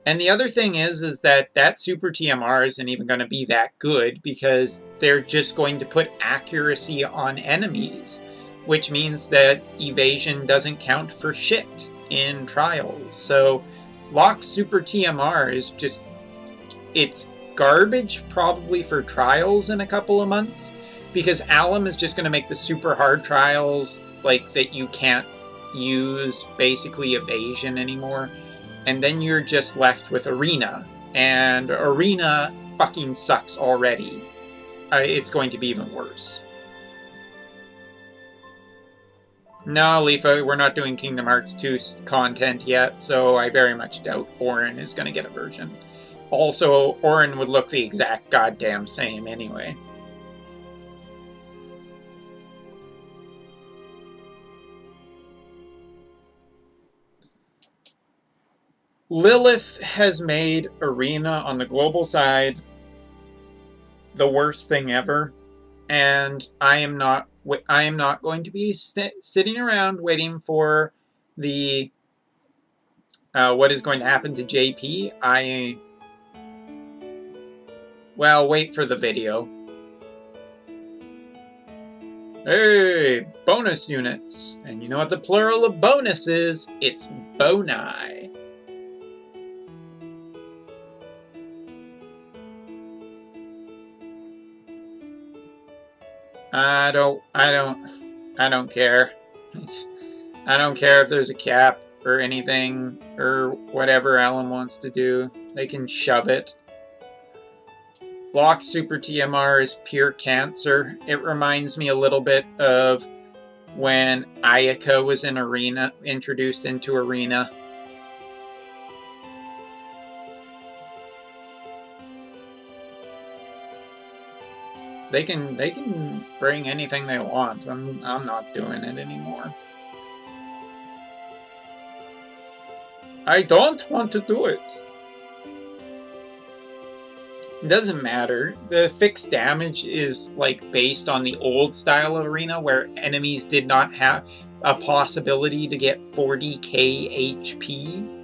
And the other thing is that Super TMR isn't even going to be that good, because they're just going to put accuracy on enemies, which means that evasion doesn't count for shit in Trials. So Locke's Super TMR is just... it's garbage probably for Trials in a couple of months, because Alum is just going to make the super hard Trials like that you can't use basically evasion anymore, and then you're just left with Arena, and Arena fucking sucks already. It's going to be even worse. No, Leafa, we're not doing Kingdom Hearts 2 content yet, so I very much doubt Auron is going to get a version. Also, Auron would look the exact goddamn same anyway. Lilith has made Arena on the global side the worst thing ever, and I am not going to be sitting around waiting for the what is going to happen to JP. Well, wait for the video. Hey, bonus units. And you know what the plural of bonus is? It's boni. I don't care. I don't care if there's a cap or anything or whatever Alan wants to do. They can shove it. Locke Super TMR is pure cancer. It reminds me a little bit of when Ayaka was in Arena, introduced into Arena. They can bring anything they want. I'm not doing it anymore. I don't want to do it. It doesn't matter. The fixed damage is like based on the old style of arena where enemies did not have a possibility to get 40k HP.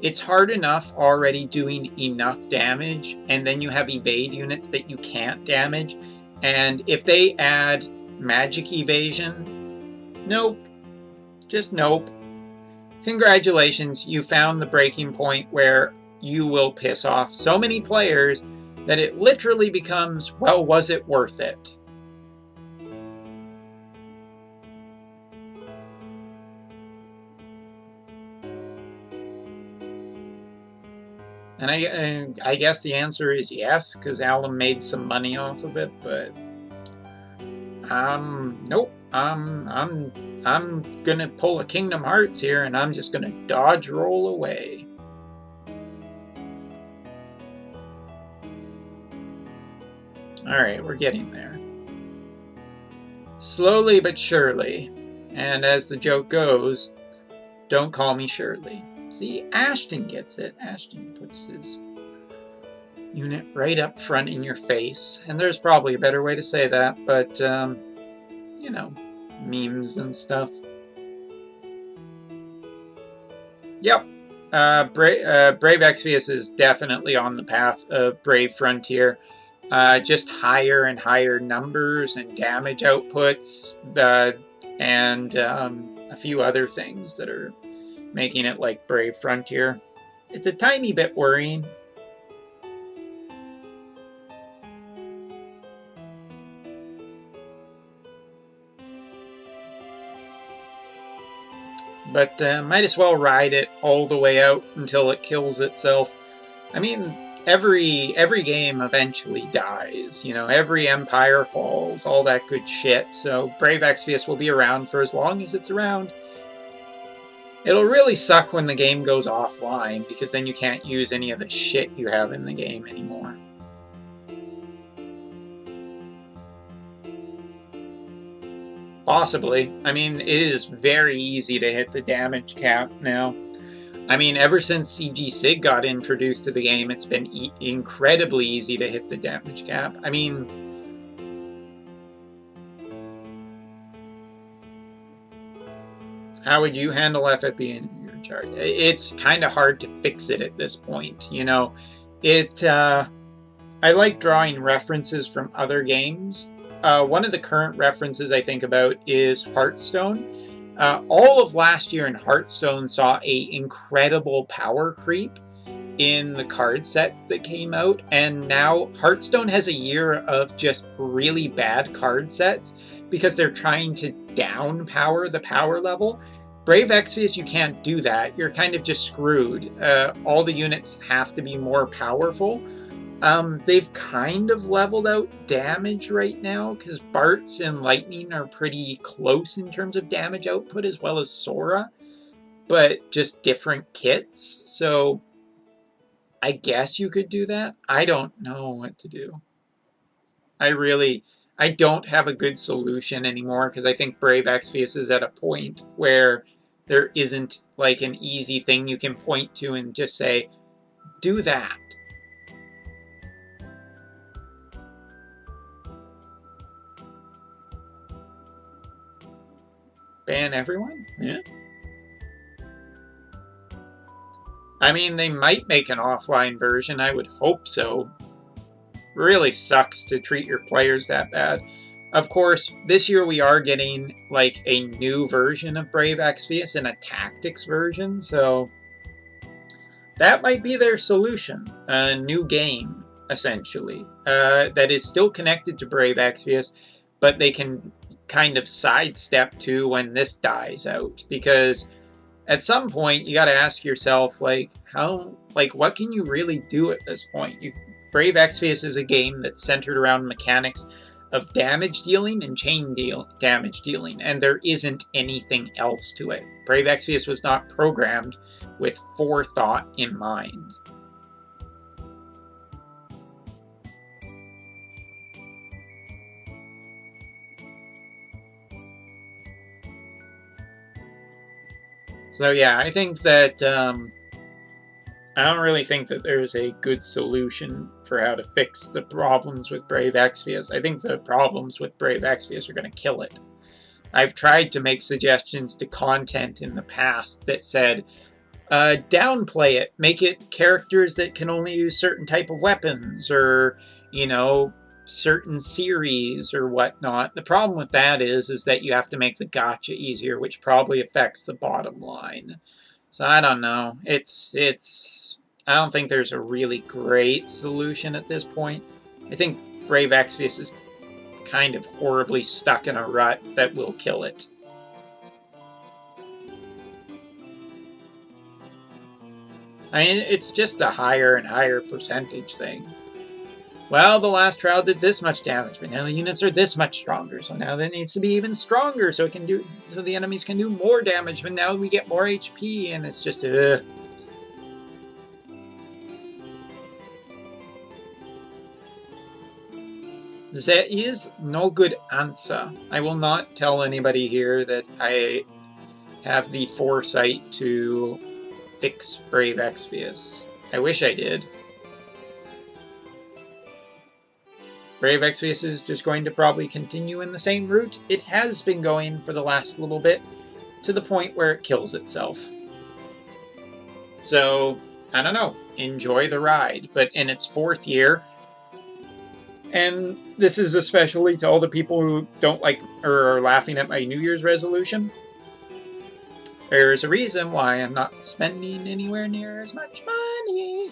It's hard enough already doing enough damage, and then you have evade units that you can't damage. And if they add magic evasion, nope. Just nope. Congratulations, you found the breaking point where you will piss off so many players that it literally becomes, well, was it worth it? And I guess the answer is yes, because Alan made some money off of it, but nope. I'm gonna pull a Kingdom Hearts here, and I'm just gonna dodge roll away. Alright, we're getting there. Slowly but surely. And as the joke goes, don't call me Shirley. See, Ashton gets it. Ashton puts his unit right up front in your face. And there's probably a better way to say that, but, you know, memes and stuff. Yep. Brave Exvius is definitely on the path of Brave Frontier. Just higher and higher numbers and damage outputs, and a few other things that are making it like Brave Frontier. It's a tiny bit worrying. But might as well ride it all the way out until it kills itself. I mean, every game eventually dies. You know, every empire falls, all that good shit. So Brave Exvius will be around for as long as it's around. It'll really suck when the game goes offline, because then you can't use any of the shit you have in the game anymore. Possibly. I mean, it is very easy to hit the damage cap now. I mean, ever since CG Sig got introduced to the game, it's been incredibly easy to hit the damage cap. I mean, how would you handle FFB in your chart? It's kind of hard to fix it at this point, you know. I like drawing references from other games. One of the current references I think about is Hearthstone. All of last year in Hearthstone saw an incredible power creep in the card sets that came out, and now Hearthstone has a year of just really bad card sets because they're trying to downpower the power level. Brave Exvius, you can't do that. You're kind of just screwed. All the units have to be more powerful. They've kind of leveled out damage right now, because Bartz and Lightning are pretty close in terms of damage output, as well as Sora, but just different kits. So I guess you could do that. I don't know what to do. I don't have a good solution anymore, because I think Brave Exvius is at a point where there isn't like an easy thing you can point to and just say, do that. Ban everyone? Yeah. I mean, they might make an offline version. I would hope so. Really sucks to treat your players that bad. Of course, this year we are getting like a new version of Brave Exvius and a tactics version, so that might be their solution. A new game, essentially, that is still connected to Brave Exvius, but they can kind of sidestep to when this dies out, because at some point you got to ask yourself, like, what can you really do at this point? Brave Exvius is a game that's centered around mechanics of damage dealing and damage dealing, and there isn't anything else to it. Brave Exvius was not programmed with forethought in mind. So yeah, I think that I don't really think that there's a good solution for how to fix the problems with Brave Exvius. I think the problems with Brave Exvius are going to kill it. I've tried to make suggestions to content in the past that said, downplay it, make it characters that can only use certain type of weapons, or, you know, certain series or whatnot. The problem with that is that you have to make the gacha easier, which probably affects the bottom line. So I don't know. I don't think there's a really great solution at this point. I think Brave Exvius is kind of horribly stuck in a rut that will kill it. I mean, it's just a higher and higher percentage thing. Well, the last trial did this much damage, but now the units are this much stronger, so now that needs to be even stronger, so the enemies can do more damage, but now we get more HP, and it's just, There is no good answer. I will not tell anybody here that I have the foresight to fix Brave Exvius. I wish I did. Brave Exvius is just going to probably continue in the same route it has been going for the last little bit, to the point where it kills itself. So, I don't know. Enjoy the ride. But in its 4th year, and this is especially to all the people who don't like or are laughing at my New Year's resolution, there's a reason why I'm not spending anywhere near as much money.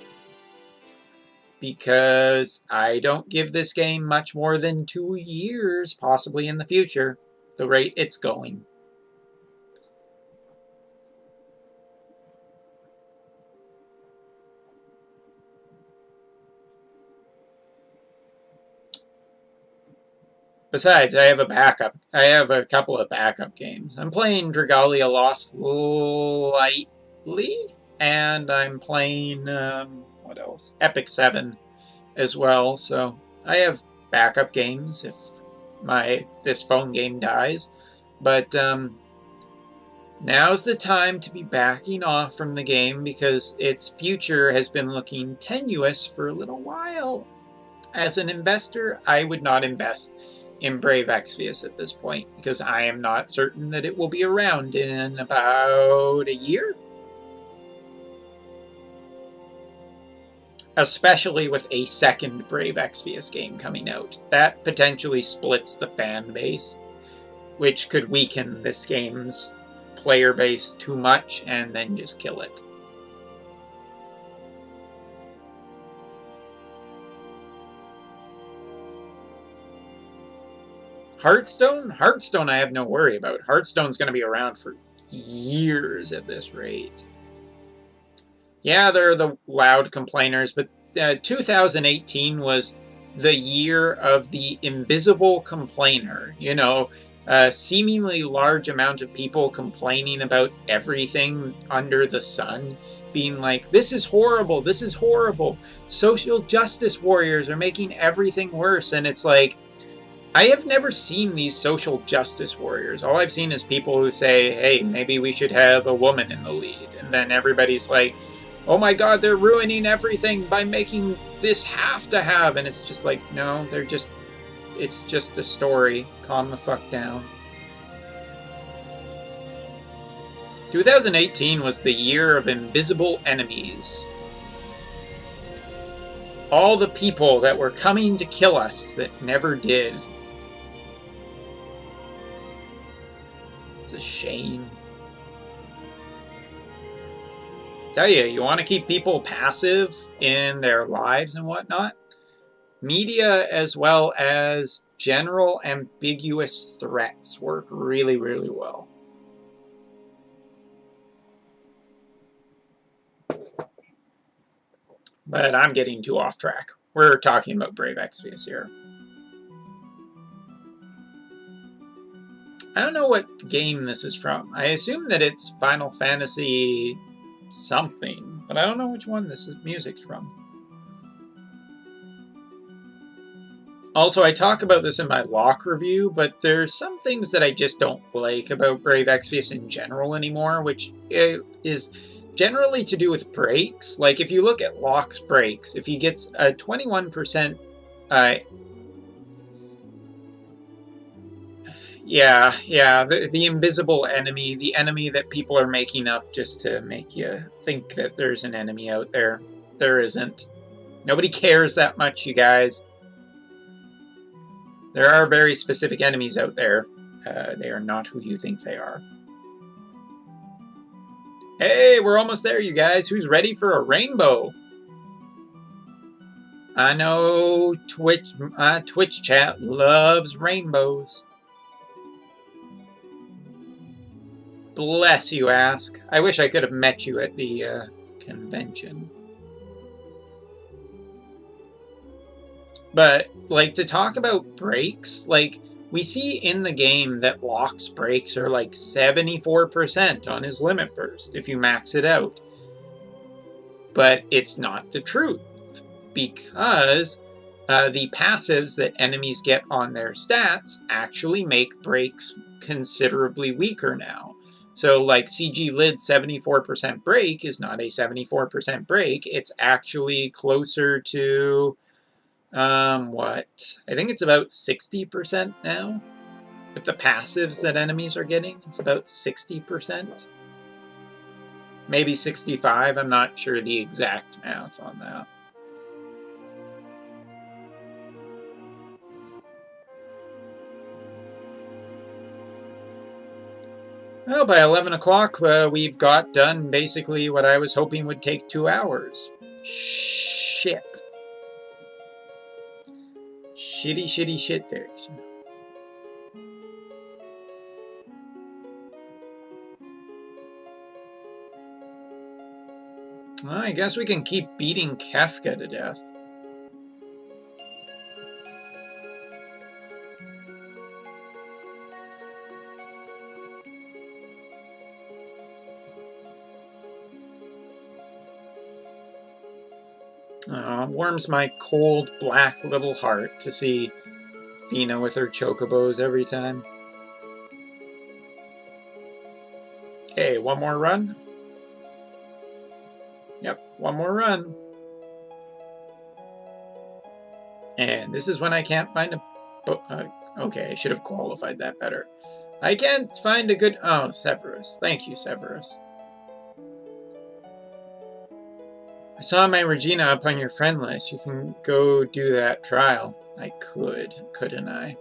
Because I don't give this game much more than 2 years, possibly in the future, the rate it's going. Besides, I have a backup. I have a couple of backup games. I'm playing Dragalia Lost lightly, and I'm playing, what else? Epic 7 as well, so I have backup games if this phone game dies. But now's the time to be backing off from the game, because its future has been looking tenuous for a little while. As an investor, I would not invest in Brave Exvius at this point, because I am not certain that it will be around in about a year. Especially with a second Brave Exvius game coming out. That potentially splits the fan base, which could weaken this game's player base too much and then just kill it. Hearthstone I have no worry about. Hearthstone's going to be around for years at this rate. Yeah, there are the loud complainers, but 2018 was the year of the invisible complainer. You know, a seemingly large amount of people complaining about everything under the sun, being like, this is horrible, this is horrible. Social justice warriors are making everything worse, and it's like, I have never seen these social justice warriors. All I've seen is people who say, hey, maybe we should have a woman in the lead. And then everybody's like, oh my god, they're ruining everything by making this have to have. And it's just like, no, it's just a story. Calm the fuck down. 2018 was the year of invisible enemies. All the people that were coming to kill us that never did. It's a shame. Tell you want to keep people passive in their lives and whatnot? Media as well as general ambiguous threats work really, really well. But I'm getting too off track. We're talking about Brave Exvius here. I don't know what game this is from. I assume that it's Final Fantasy something, but I don't know which one this music's from. Also, I talk about this in my lock review, but there's some things that I just don't like about Brave Exvius in general anymore, which is generally to do with breaks. Like if you look at Locke's breaks, if he gets a 21%, yeah, the invisible enemy, the enemy that people are making up just to make you think that there's an enemy out there. There isn't. Nobody cares that much, you guys. There are very specific enemies out there. They are not who you think they are. Hey, we're almost there, you guys. Who's ready for a rainbow? I know Twitch chat loves rainbows. Bless you, Ask. I wish I could have met you at the convention. But, like, to talk about breaks, like, we see in the game that Locke's breaks are like 74% on his limit burst if you max it out. But it's not the truth, because the passives that enemies get on their stats actually make breaks considerably weaker now. So, like, CG Lid's 74% break is not a 74% break. It's actually closer to, what? I think it's about 60% now. With the passives that enemies are getting, it's about 60%. Maybe 65, I'm not sure the exact math on that. Well, by 11 o'clock, we've got done basically what I was hoping would take 2 hours. Shit. Shitty shit there. Well, I guess we can keep beating Kefka to death. Warms my cold, black little heart to see Fina with her chocobos every time. Okay, one more run. Yep, one more run. And this is when I can't find a... okay, I should have qualified that better. I can't find a good... Oh, Severus. Thank you, Severus. I saw my Regina up on your friend list. You can go do that trial. I could, couldn't I?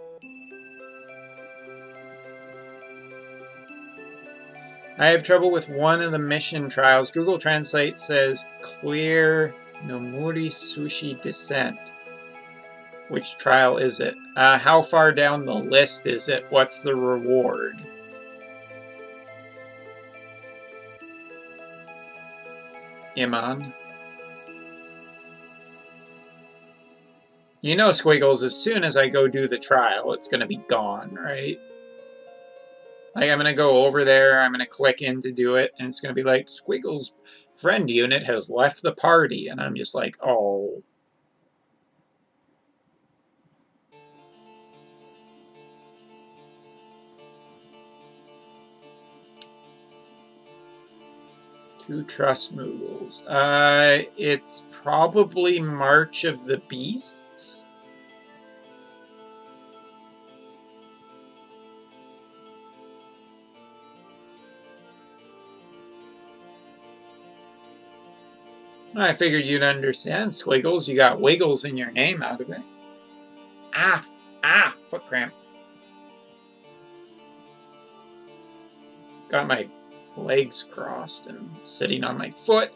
I have trouble with one of the mission trials. Google Translate says clear Nomuri Sushi Descent. Which trial is it? How far down the list is it? What's the reward? Iman? You know, Squiggles, as soon as I go do the trial, it's going to be gone, right? Like, I'm going to go over there, I'm going to click in to do it, and it's going to be like, Squiggles' friend unit has left the party, and I'm just like, oh. Two Trust Moogles. It's probably March of the Beasts. I figured you'd understand, Squiggles. You got Wiggles in your name out of it. Ah! Ah! Foot cramp. Got my legs crossed and sitting on my foot.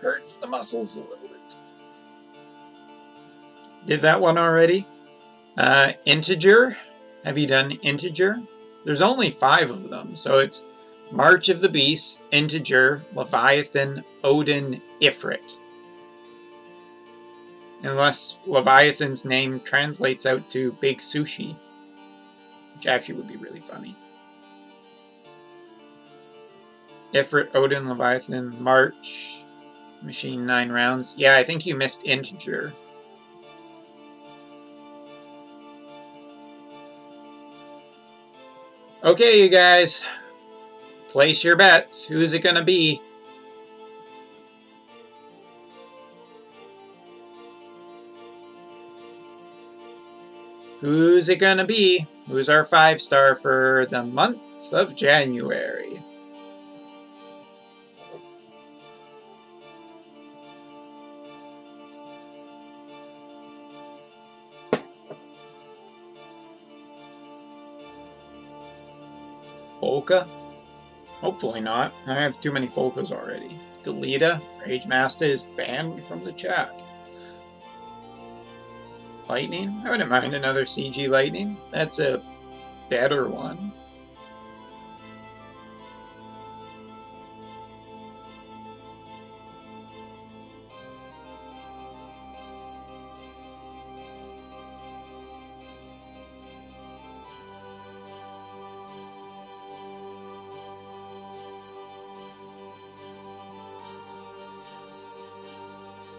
Hurts the muscles a little bit. Did that one already? Integer. Have you done Integer? There's only 5 of them, so it's March of the Beast, Integer, Leviathan, Odin, Ifrit. Unless Leviathan's name translates out to Big Sushi, which actually would be really funny. Ifrit, Odin, Leviathan, March, Machine 9 rounds. Yeah, I think you missed Integer. Okay, you guys. Place your bets. Who's it gonna be? Who's it gonna be? Who's our 5-star for the month of January? Volca? Hopefully not. I have too many Volcas already. Delita? Rage Master is banned from the chat. Lightning? I wouldn't mind another CG Lightning. That's a better one.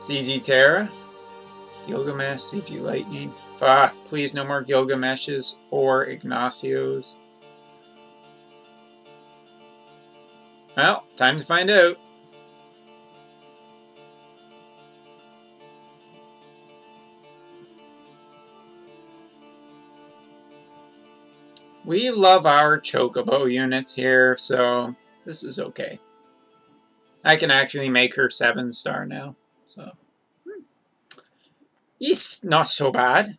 CG Terra? Gilgamesh, CG Lightning. Fuck, please no more Gilgameshes or Ignacios. Well, time to find out. We love our Chocobo units here, so this is okay. I can actually make her 7-star now, so. It's not so bad.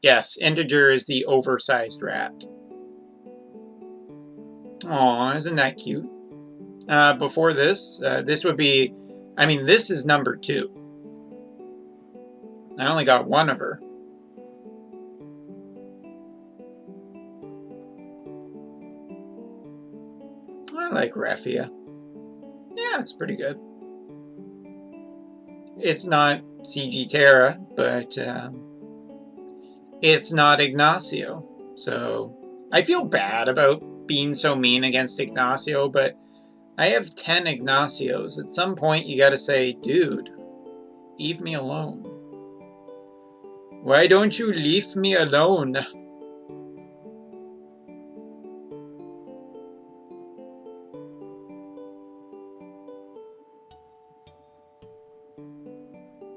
Yes, Integer is the oversized rat. Aw, isn't that cute? Before this, this would be... I mean, this is number 2. I only got one of her. I like Raffia. Yeah, it's pretty good. It's not CG Terra, but it's not Ignacio. So I feel bad about being so mean against Ignacio, but I have 10 Ignacios. At some point, you gotta say, dude, leave me alone. Why don't you leave me alone?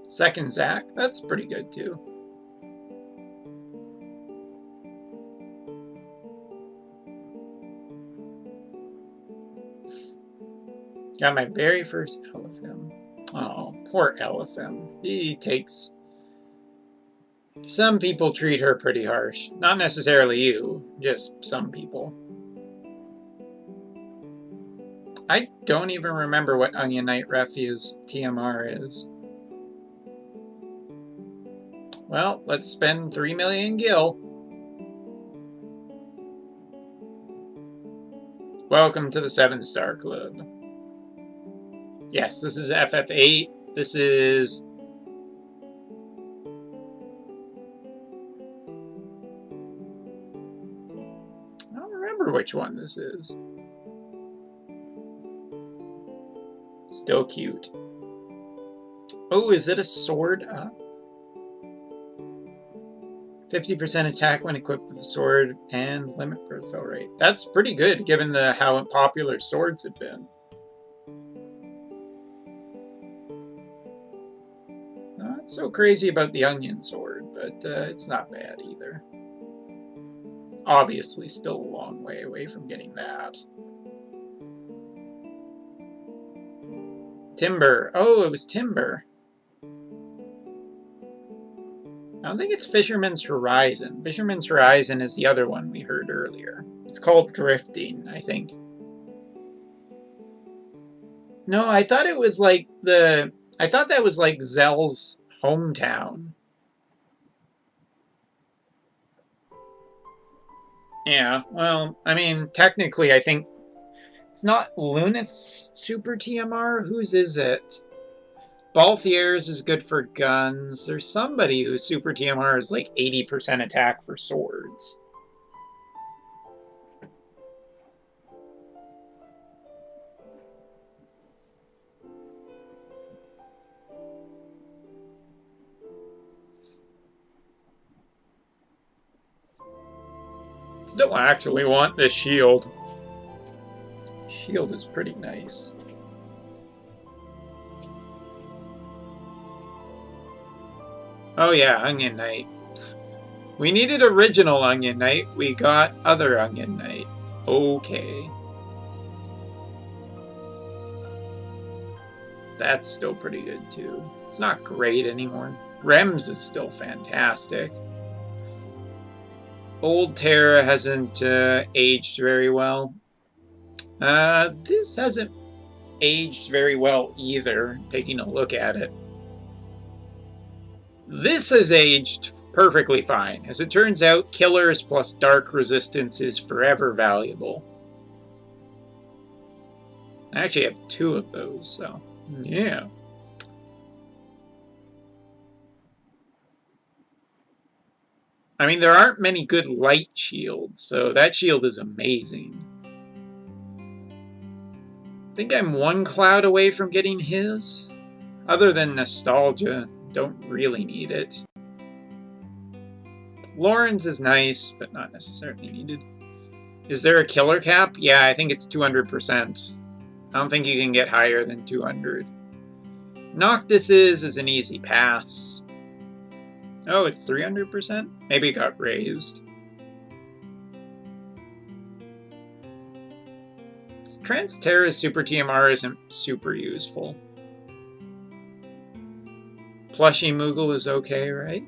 Second Zac, that's pretty good too. Got my very first Elephim. Oh, poor Elephim. He takes... Some people treat her pretty harsh. Not necessarily you, just some people. I don't even remember what Onion Knight Refuse TMR is. Well, let's spend 3 million gil. Welcome to the 7-star club. Yes, this is FF8. This is... I don't remember which one this is. Still cute. Oh, is it a sword up? 50% attack when equipped with the sword and limit fill rate. That's pretty good given how popular swords have been. Not so crazy about the onion sword, but it's not bad either. Obviously still a long way away from getting that. Timber. Oh, it was Timber. I don't think it's Fisherman's Horizon. Fisherman's Horizon is the other one we heard earlier. It's called Drifting, I think. No, I thought it was like the... I thought that was like Zell's hometown. Yeah, well, I mean, technically, I think... It's not Lunith's Super TMR? Whose is it? Balthier's is good for guns. There's somebody whose Super TMR is like 80% attack for swords. Still actually want this shield. Shield is pretty nice. Oh yeah, Onion Knight. We needed original Onion Knight. We got other Onion Knight. Okay. That's still pretty good, too. It's not great anymore. Rems is still fantastic. Old Terra hasn't aged very well. This hasn't aged very well either, taking a look at it. This has aged perfectly fine. As it turns out, Killers plus Dark Resistance is forever valuable. I actually have 2 of those, so yeah. I mean, there aren't many good light shields, so that shield is amazing. I think I'm 1 cloud away from getting his. Other than nostalgia, don't really need it. Lauren's is nice, but not necessarily needed. Is there a killer cap? Yeah, I think it's 200%. I don't think you can get higher than 200. Noctis is an easy pass. Oh, it's 300%? Maybe it got raised. Transterra's Super TMR isn't super useful. Plushie Moogle is okay, right?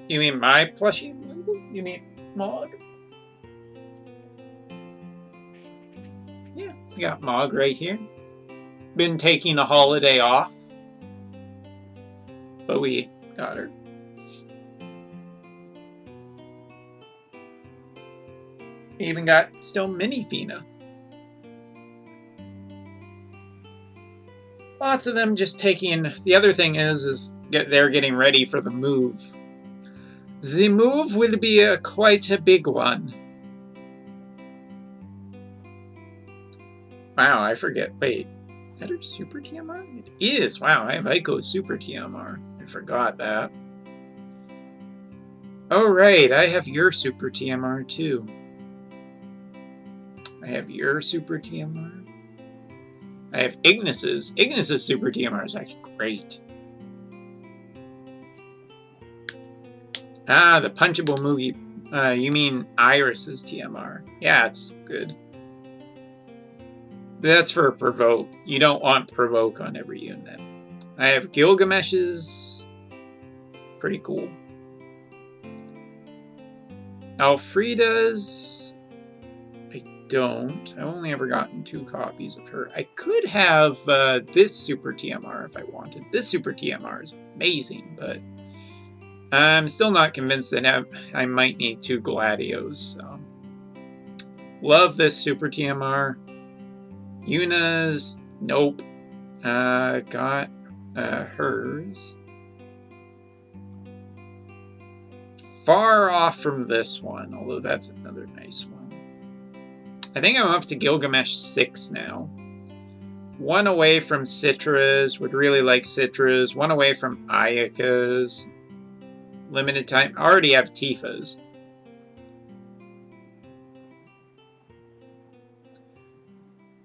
You mean my Plushie Moogle? You mean Mog? Yeah, we got Mog right here. Been taking a holiday off, but we got her. Even got still Mini Fina. Lots of them just taking... The other thing is they're getting ready for the move. The move will be quite a big one. Wow, I forget. Wait, is that her Super TMR? It is. Wow, I have Aiko's Super TMR. I forgot that. Oh, right, I have your Super TMR too. I have your Super TMR. I have Ignis's. Ignis's Super TMR is actually great. Ah, the punchable Moogie. You mean Iris's TMR. Yeah, it's good. That's for Provoke. You don't want Provoke on every unit. I have Gilgamesh's. Pretty cool. Alfreda's. I don't. I've only ever gotten 2 copies of her. I could have this Super TMR if I wanted. This Super TMR is amazing, but I'm still not convinced that I might need 2 Gladios. So. Love this Super TMR. Yuna's, nope. Got hers. Far off from this one, although that's another nice one. I think I'm up to Gilgamesh 6 now. 1 away from Citra's, would really like Citra's. 1 away from Ayaka's. Limited time, I already have Tifa's.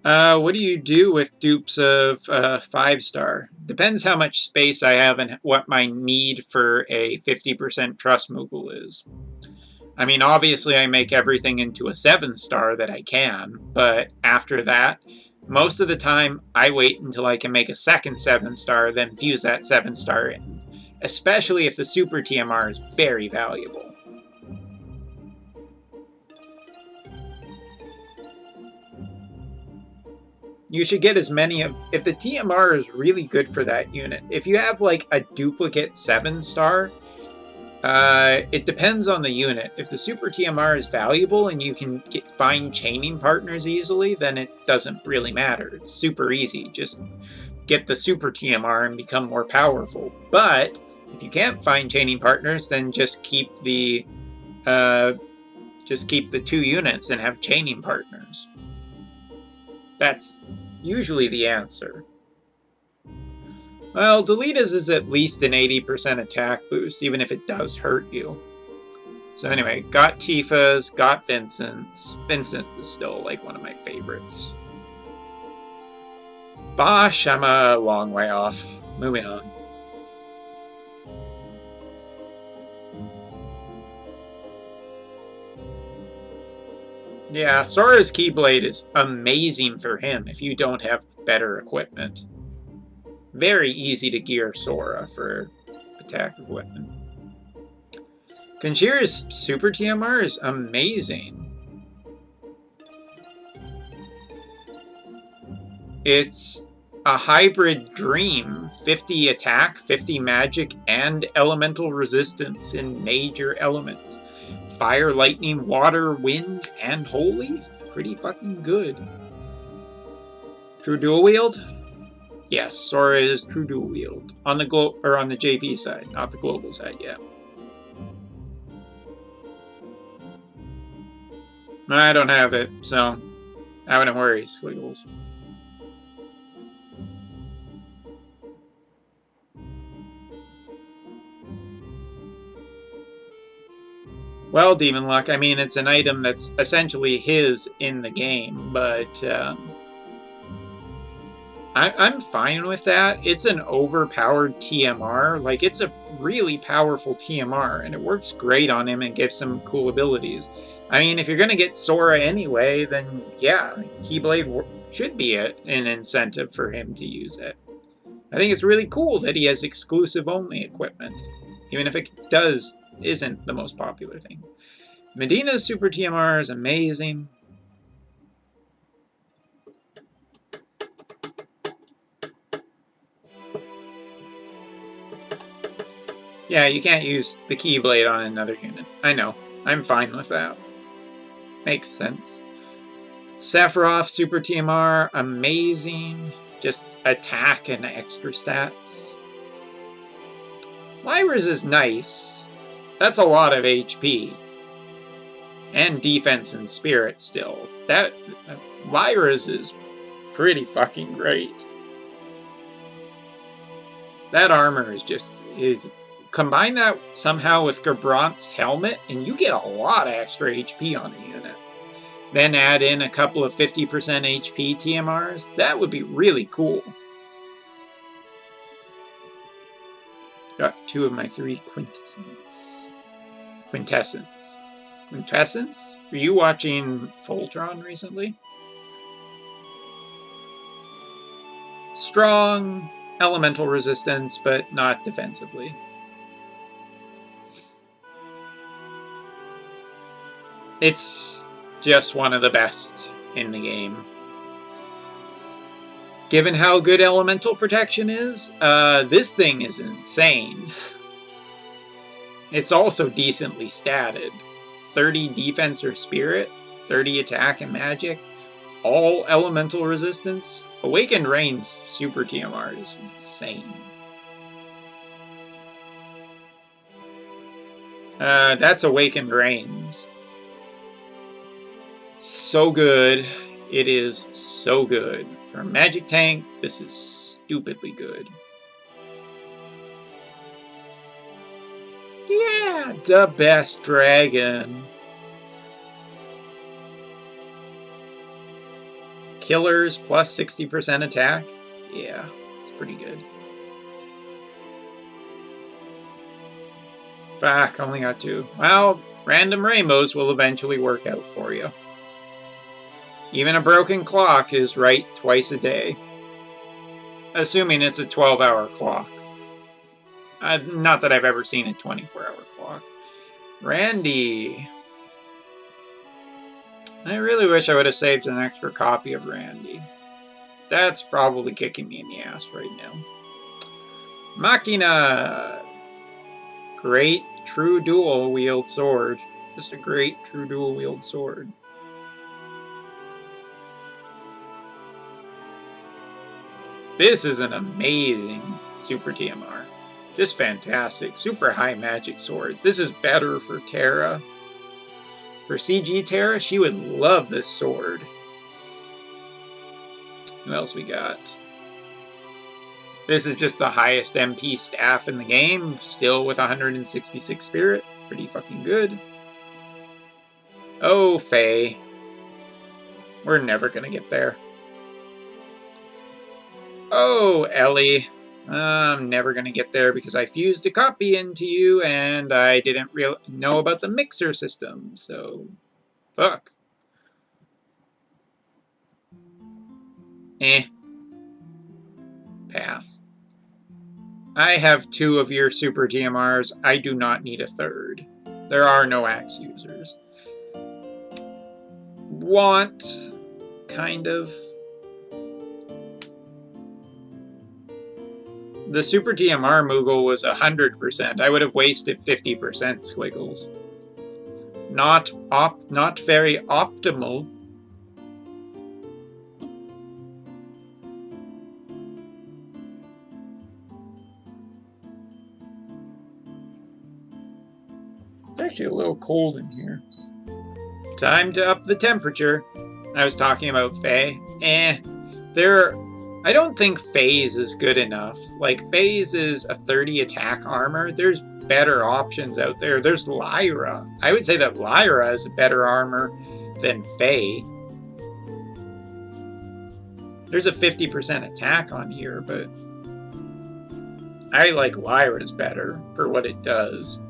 What do you do with dupes of 5-star? Depends how much space I have and what my need for a 50% trust Moogle is. I mean, obviously I make everything into a 7-star that I can, but after that, most of the time I wait until I can make a second 7-star, then fuse that 7-star in. Especially if the Super TMR is very valuable. You should get as many of... If the TMR is really good for that unit, if you have like a duplicate 7-star, it depends on the unit. If the Super TMR is valuable and you can find chaining partners easily, then it doesn't really matter. It's super easy. Just get the Super TMR and become more powerful. But if you can't find chaining partners, then just keep the 2 units and have chaining partners. That's usually the answer. Well, Delita's is at least an 80% attack boost, even if it does hurt you. So anyway, got Tifa's, got Vincent's. Vincent is still like one of my favorites. Bosh, I'm a long way off. Moving on. Yeah, Sora's Keyblade is amazing for him if you don't have better equipment. Very easy to gear Sora for attack equipment. Konshira's Super TMR is amazing. It's a hybrid dream. 50 attack, 50 magic, and elemental resistance in major elements. Fire, lightning, water, wind, and holy? Pretty fucking good. True dual wield? Yes, Sora is true dual wield. On the on the JP side, not the global side yet. I don't have it, so I wouldn't worry, Squiggles. Well, Demon Luck, I mean, it's an item that's essentially his in the game, but I'm fine with that. It's an overpowered TMR. Like, it's a really powerful TMR, and it works great on him and gives some cool abilities. I mean, if you're going to get Sora anyway, then yeah, Keyblade should be an incentive for him to use it. I think it's really cool that he has exclusive-only equipment, even if it isn't the most popular thing. Medina's Super TMR is amazing. Yeah, you can't use the Keyblade on another unit. I know. I'm fine with that. Makes sense. Sephiroth Super TMR, amazing. Just attack and extra stats. Lyra's is nice. That's a lot of HP. And defense and spirit still. That Lyra's is pretty fucking great. That armor is just... Combine that somehow with Gerbrant's helmet, and you get a lot of extra HP on a unit. Then add in a couple of 50% HP TMRs. That would be really cool. Got 2 of my 3 quintessence. Quintessence? Were you watching Voltron recently? Strong elemental resistance, but not defensively. It's just one of the best in the game. Given how good elemental protection is, this thing is insane. It's also decently statted. 30 defense or spirit, 30 attack and magic, all elemental resistance. Awakened Rain's Super TMR is insane. That's Awakened Rain's. So good. It is so good. For a magic tank, this is stupidly good. Yeah, the best dragon. Killers plus 60% attack. Yeah, it's pretty good. Fuck, only got 2. Well, random rainbows will eventually work out for you. Even a broken clock is right twice a day. Assuming it's a 12-hour clock. Not that I've ever seen a 24-hour clock. Randy. I really wish I would have saved an extra copy of Randy. That's probably kicking me in the ass right now. Machina. Great true dual wield sword. Just a great true dual wield sword. This is an amazing Super TMR. Just fantastic. Super high magic sword. This is better for Terra. For CG Terra, she would love this sword. Who else we got? This is just the highest MP staff in the game. Still with 166 spirit. Pretty fucking good. Oh, Faye. We're never gonna get there. Oh, Ellie. I'm never going to get there because I fused a copy into you and I didn't know about the mixer system, so fuck. Eh. Pass. I have 2 of your Super TMRs. I do not need a 3rd. There are no axe users. Want, kind of. The Super TMR Moogle was 100%. I would have wasted 50% Squiggles. Not very optimal. It's actually a little cold in here. Time to up the temperature. I was talking about Faye. I don't think Faye's is good enough. Like, Faye's is a 30 attack armor. There's better options out there. There's Lyra. I would say that Lyra is a better armor than Faye. There's a 50% attack on here, but I like Lyra's better for what it does.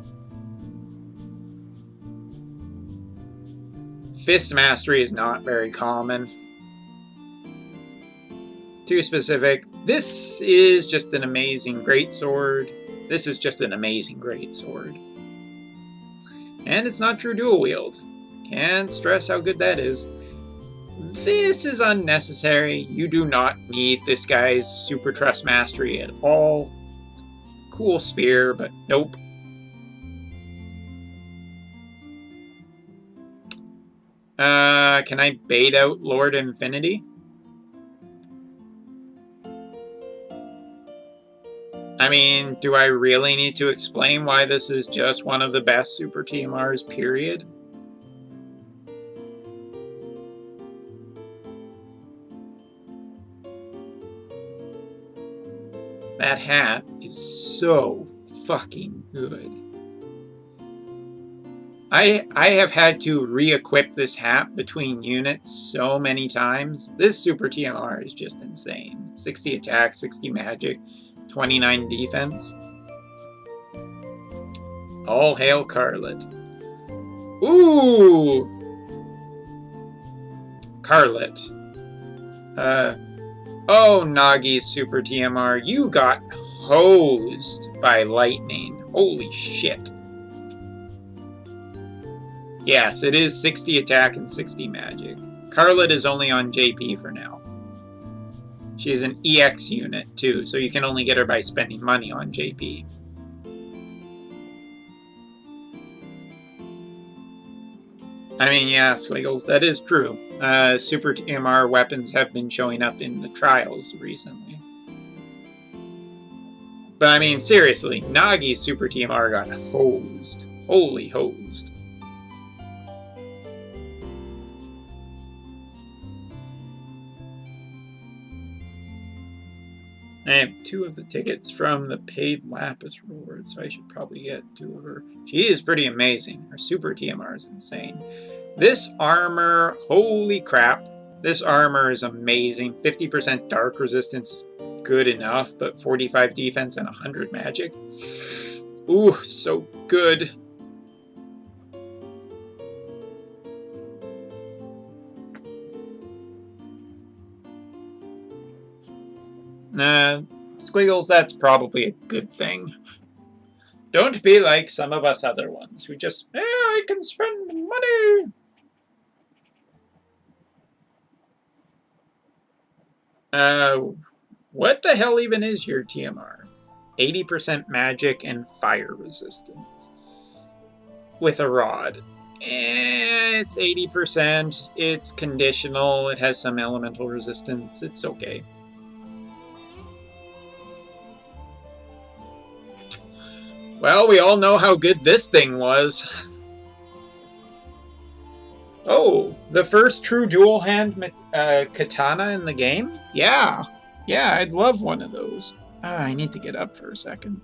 Fist Mastery is not very common. Too specific. This is just an amazing greatsword. This is just an amazing greatsword. And it's not true dual wield. Can't stress how good that is. This is unnecessary. You do not need this guy's Super Trust Mastery at all. Cool spear, but nope. Can I bait out Lord Infinity? I mean, do I really need to explain why this is just one of the best Super TMRs, period? That hat is so fucking good. I have had to re-equip this hat between units so many times. This Super TMR is just insane. 60 attack, 60 magic, 29 defense. All hail Carlet. Ooh! Carlet. Oh, Nagi's Super TMR, you got hosed by lightning. Holy shit. Yes, it is 60 attack and 60 magic. Carlet is only on JP for now. She's an EX unit, too, so you can only get her by spending money on JP. I mean, yeah, Squiggles, that is true. Super TMR weapons have been showing up in the trials recently. But I mean, seriously, Nagi's Super TMR got hosed. Holy hosed. I have 2 of the tickets from the paid Lapis reward, so I should probably get 2 of her. She is pretty amazing. Her Super TMR is insane. This armor, holy crap. This armor is amazing. 50% dark resistance is good enough, but 45 defense and 100 magic. Ooh, so good. Squiggles, that's probably a good thing. Don't be like some of us other ones who just, I can spend money. What the hell even is your TMR? 80% magic and fire resistance. With a rod. It's 80%. It's conditional. It has some elemental resistance. It's okay. Well, we all know how good this thing was. Oh, the first true dual-hand katana in the game? Yeah. Yeah, I'd love one of those. I need to get up for a second.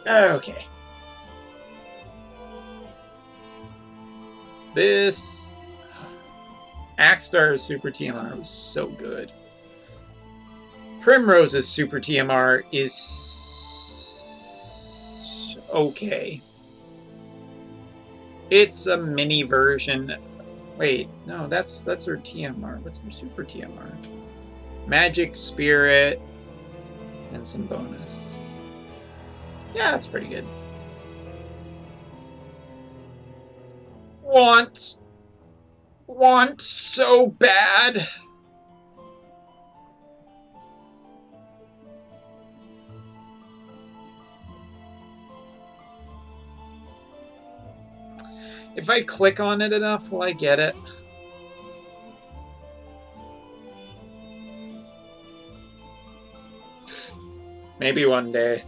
Okay. This Axstar's Super TMR was so good. Primrose's Super TMR is okay. It's a mini version Wait, no, that's her TMR. What's her super TMR? Magic, Spirit, and some bonus. Yeah, that's pretty good. Want so bad. If I click on it enough, will I get it? Maybe one day.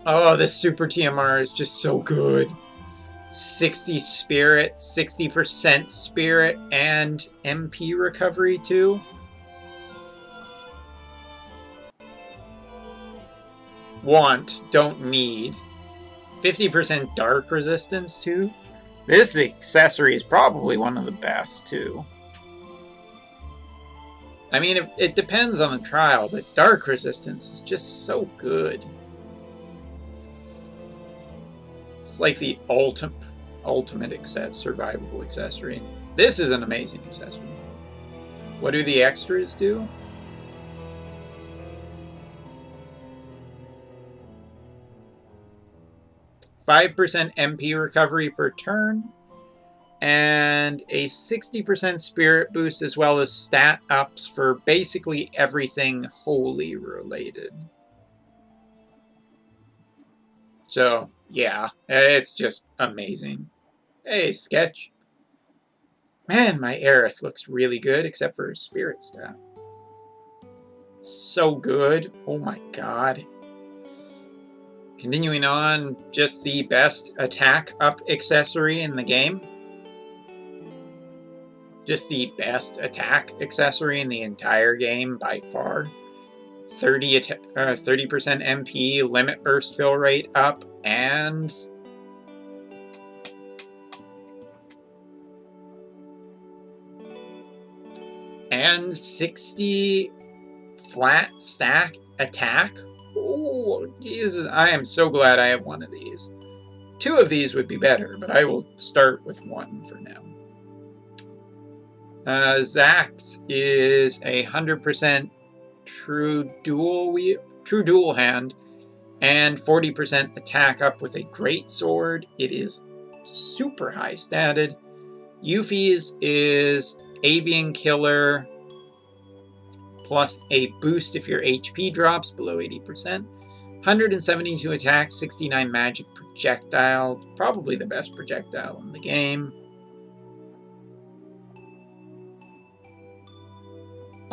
Oh, this super TMR is just so good. 60 spirit, 60% spirit, and MP recovery too. Want, don't need. 50% dark resistance too. This accessory is probably one of the best too. I mean, it depends on the trial, but dark resistance is just so good. It's like the ultimate survivable accessory. This is an amazing accessory. What do the extras do? %5 MP recovery per turn, and a 60% spirit boost, as well as stat ups for basically everything holy related. So, yeah, it's just amazing. Hey, Sketch. Man, my Aerith looks really good, except for her spirit stat. So good. Oh my god. Continuing on, just the best attack up accessory in the game. Just the best attack accessory in the entire game by far. 30% MP, limit burst fill rate up, and and 60 flat stack attack. Oh, Jesus, I am so glad I have one of these. 2 of these would be better, but I will start with 1 for now. Zax is 100% true dual hand, and 40% attack up with a great sword. It is super high statted. Yuffie's is Avian Killer plus a boost if your HP drops below 80%. 172 attack, 69 magic projectile. Probably the best projectile in the game.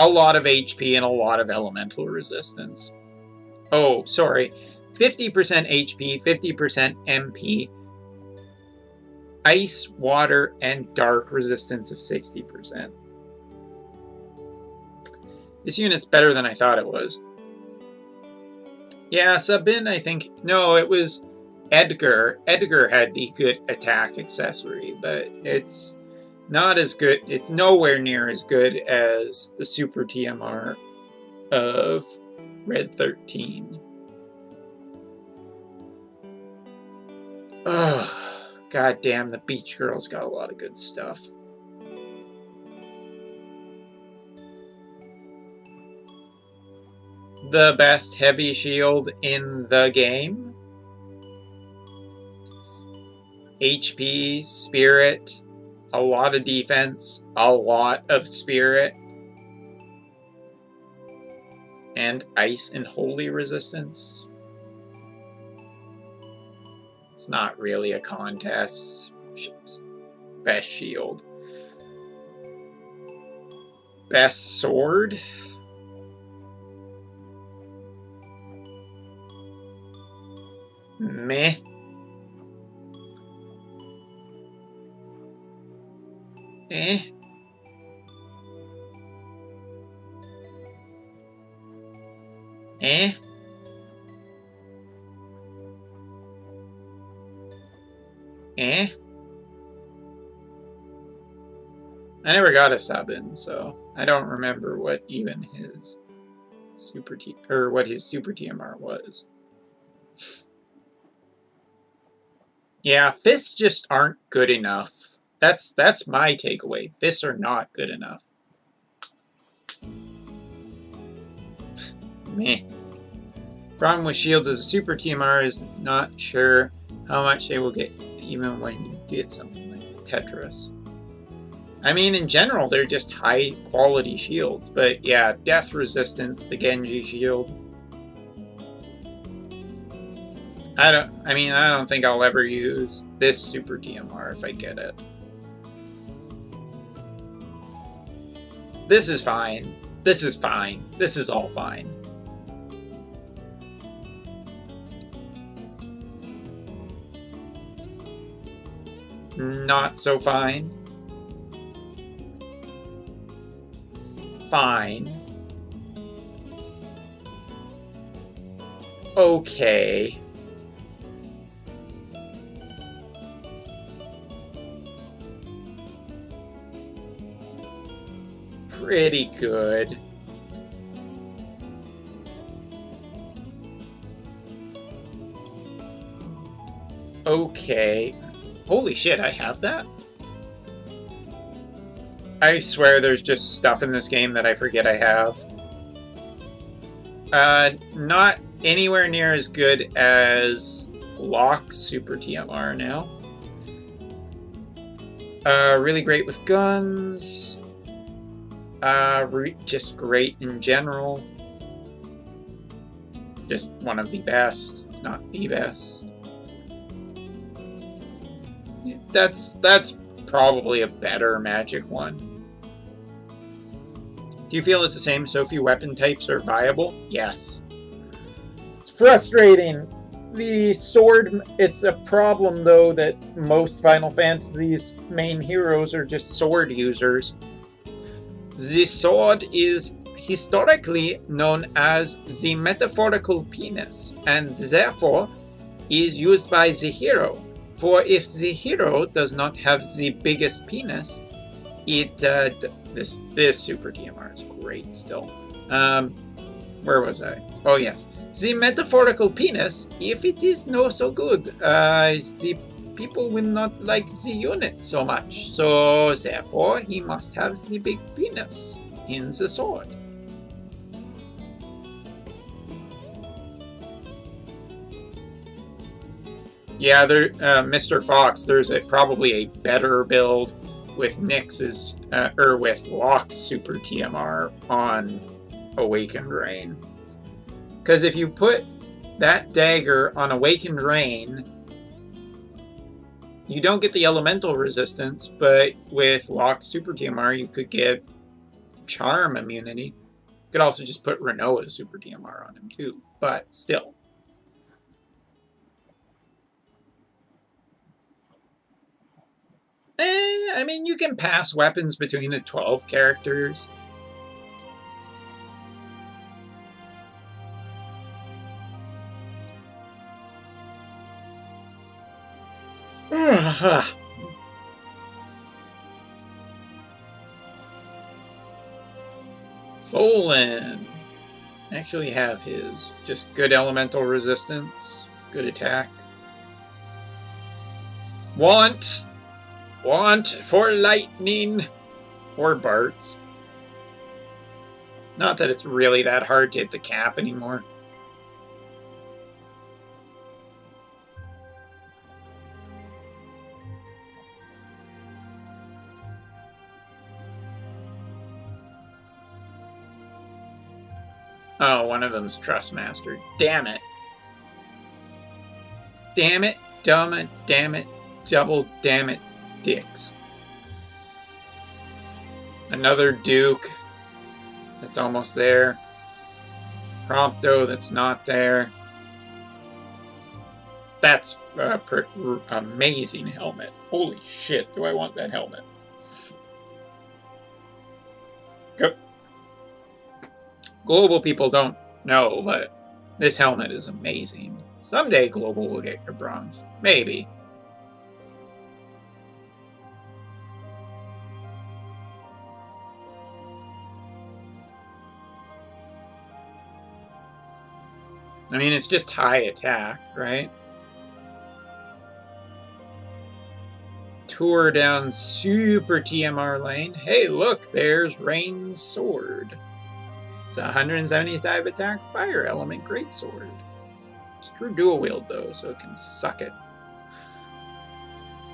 A lot of HP and a lot of elemental resistance. Oh, sorry. 50% HP, 50% MP. Ice, water, and dark resistance of 60%. This unit's better than I thought it was. Yeah, Sabin, I think... No, it was Edgar. Edgar had the good attack accessory, but it's not as good. It's nowhere near as good as the Super TMR of Red 13. Ugh. God damn, the Beach Girl's got a lot of good stuff. The best heavy shield in the game. HP, spirit, a lot of defense, a lot of spirit, and ice and holy resistance. It's not really a contest. Best shield. Best sword. Meh. Eh. Eh. Eh. I never got a Sabin, so I don't remember what even his super TMR was. Yeah, fists just aren't good enough That's my takeaway. Fists are not good enough. Meh. Problem with shields as a super TMR is not sure how much they will get even when you get something like Tetris. I mean, in general, they're just high quality shields, but yeah, death resistance, the Genji shield. I don't think I'll ever use this super TMR if I get it. This is fine. This is fine. This is all fine. Not so fine. Fine. Okay. Pretty good. Okay. Holy shit, I have that? I swear there's just stuff in this game that I forget I have. Not anywhere near as good as Locke's Super TMR now. Really great with guns. Just great in general. Just one of the best, if not the best. That's probably a better magic one. Do you feel it's the same so few weapon types are viable? Yes. It's frustrating. The sword, it's a problem though that most Final Fantasy's main heroes are just sword users. The sword is historically known as the metaphorical penis, and therefore is used by the hero. For if the hero does not have the biggest penis, this Super TMR is great still. Where was I? Oh yes. The metaphorical penis, if it is no so good, the people will not like the unit so much. So therefore, he must have the big penis in the sword. Yeah, Mr. Fox, there's probably a better build with Nyx's, or with Locke's Super TMR on Awakened Rain. Because if you put that dagger on Awakened Rain, you don't get the elemental resistance, but with Locke's Super TMR, you could get charm immunity. You could also just put Renoa's Super TMR on him too, but still. I mean, you can pass weapons between the 12 characters. Folan. Actually have his. Just good elemental resistance. Good attack. Want for lightning. Or Bart's. Not that it's really that hard to hit the cap anymore. Oh, one of them's Trustmaster. Damn it. Damn it, dumb it, damn it, double damn it, dicks. Another Duke that's almost there. Prompto that's not there. That's amazing helmet. Holy shit, do I want that helmet. Global people don't know, but this helmet is amazing. Someday Global will get your bronze. Maybe. I mean, it's just high attack, right? tour down Super TMR Lane. Hey, look, there's Rain's sword. It's a 175 attack fire element greatsword. It's true dual wield though, so it can suck it.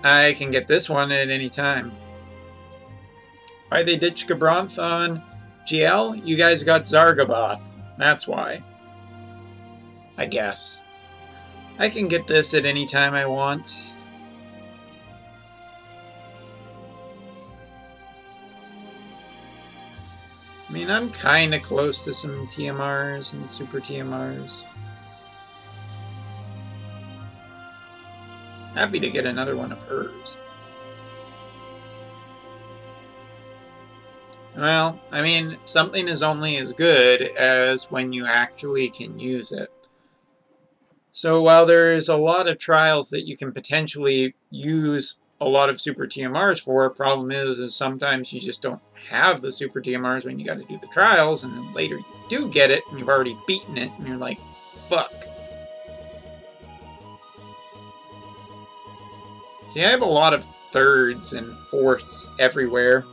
I can get this one at any time. Why they ditch Gabronth on GL? You guys got Zargaboth. That's why. I guess. I can get this at any time I want. I mean, I'm kind of close to some TMRs and Super TMRs. Happy to get another one of hers. Well, I mean, something is only as good as when you actually can use it. So while there's a lot of trials that you can potentially use a lot of Super TMRs for, problem is sometimes you just don't have the Super TMRs when you got to do the trials, and then later you do get it, and you've already beaten it, and you're like, fuck. See, I have a lot of thirds and fourths everywhere.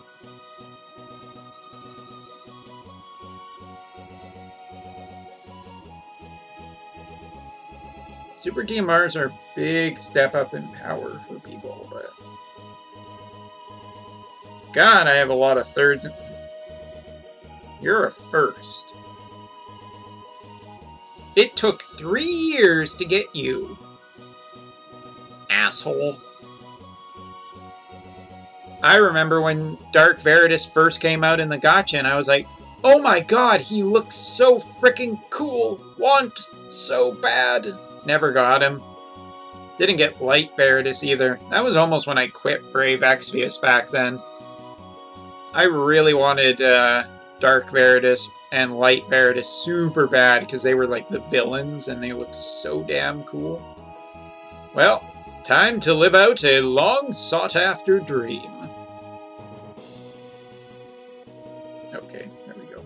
Super TMRs are a big step up in power for people, but... God, I have a lot of thirds. You're a first. It took 3 years to get you. Asshole. I remember when Dark Veritas first came out in the gacha, and I was like, oh my god, he looks so freaking cool. Want so bad. Never got him. Didn't get Light Veritas either. That was almost when I quit Brave Exvius back then. I really wanted Dark Veritas and Light Veritas super bad because they were like the villains and they looked so damn cool. Well, time to live out a long sought after dream. Okay, there we go.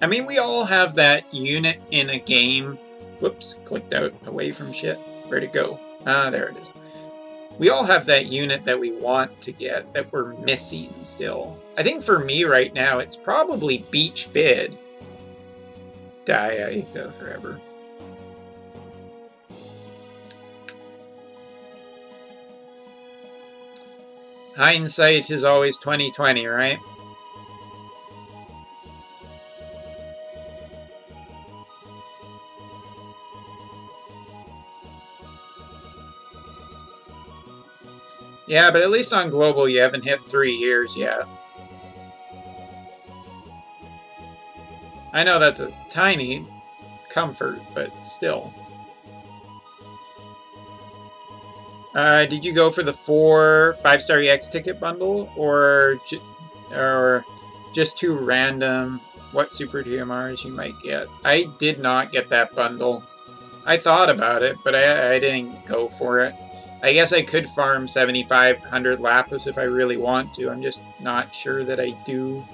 I mean, we all have that unit in a game. Whoops, clicked out away from shit. Where'd it go? Ah, there it is. We all have that unit that we want to get that we're missing still. I think for me right now, it's probably Beach Fid. Diaika forever. Hindsight is always 20/20, right? Yeah, but at least on global you haven't hit 3 years yet. I know that's a tiny comfort, but still. Did you go for the 4 5-star EX ticket bundle, or just 2 random what Super TMRs you might get? I did not get that bundle. I thought about it, but I didn't go for it. I guess I could farm 7,500 Lapis if I really want to. I'm just not sure that I do.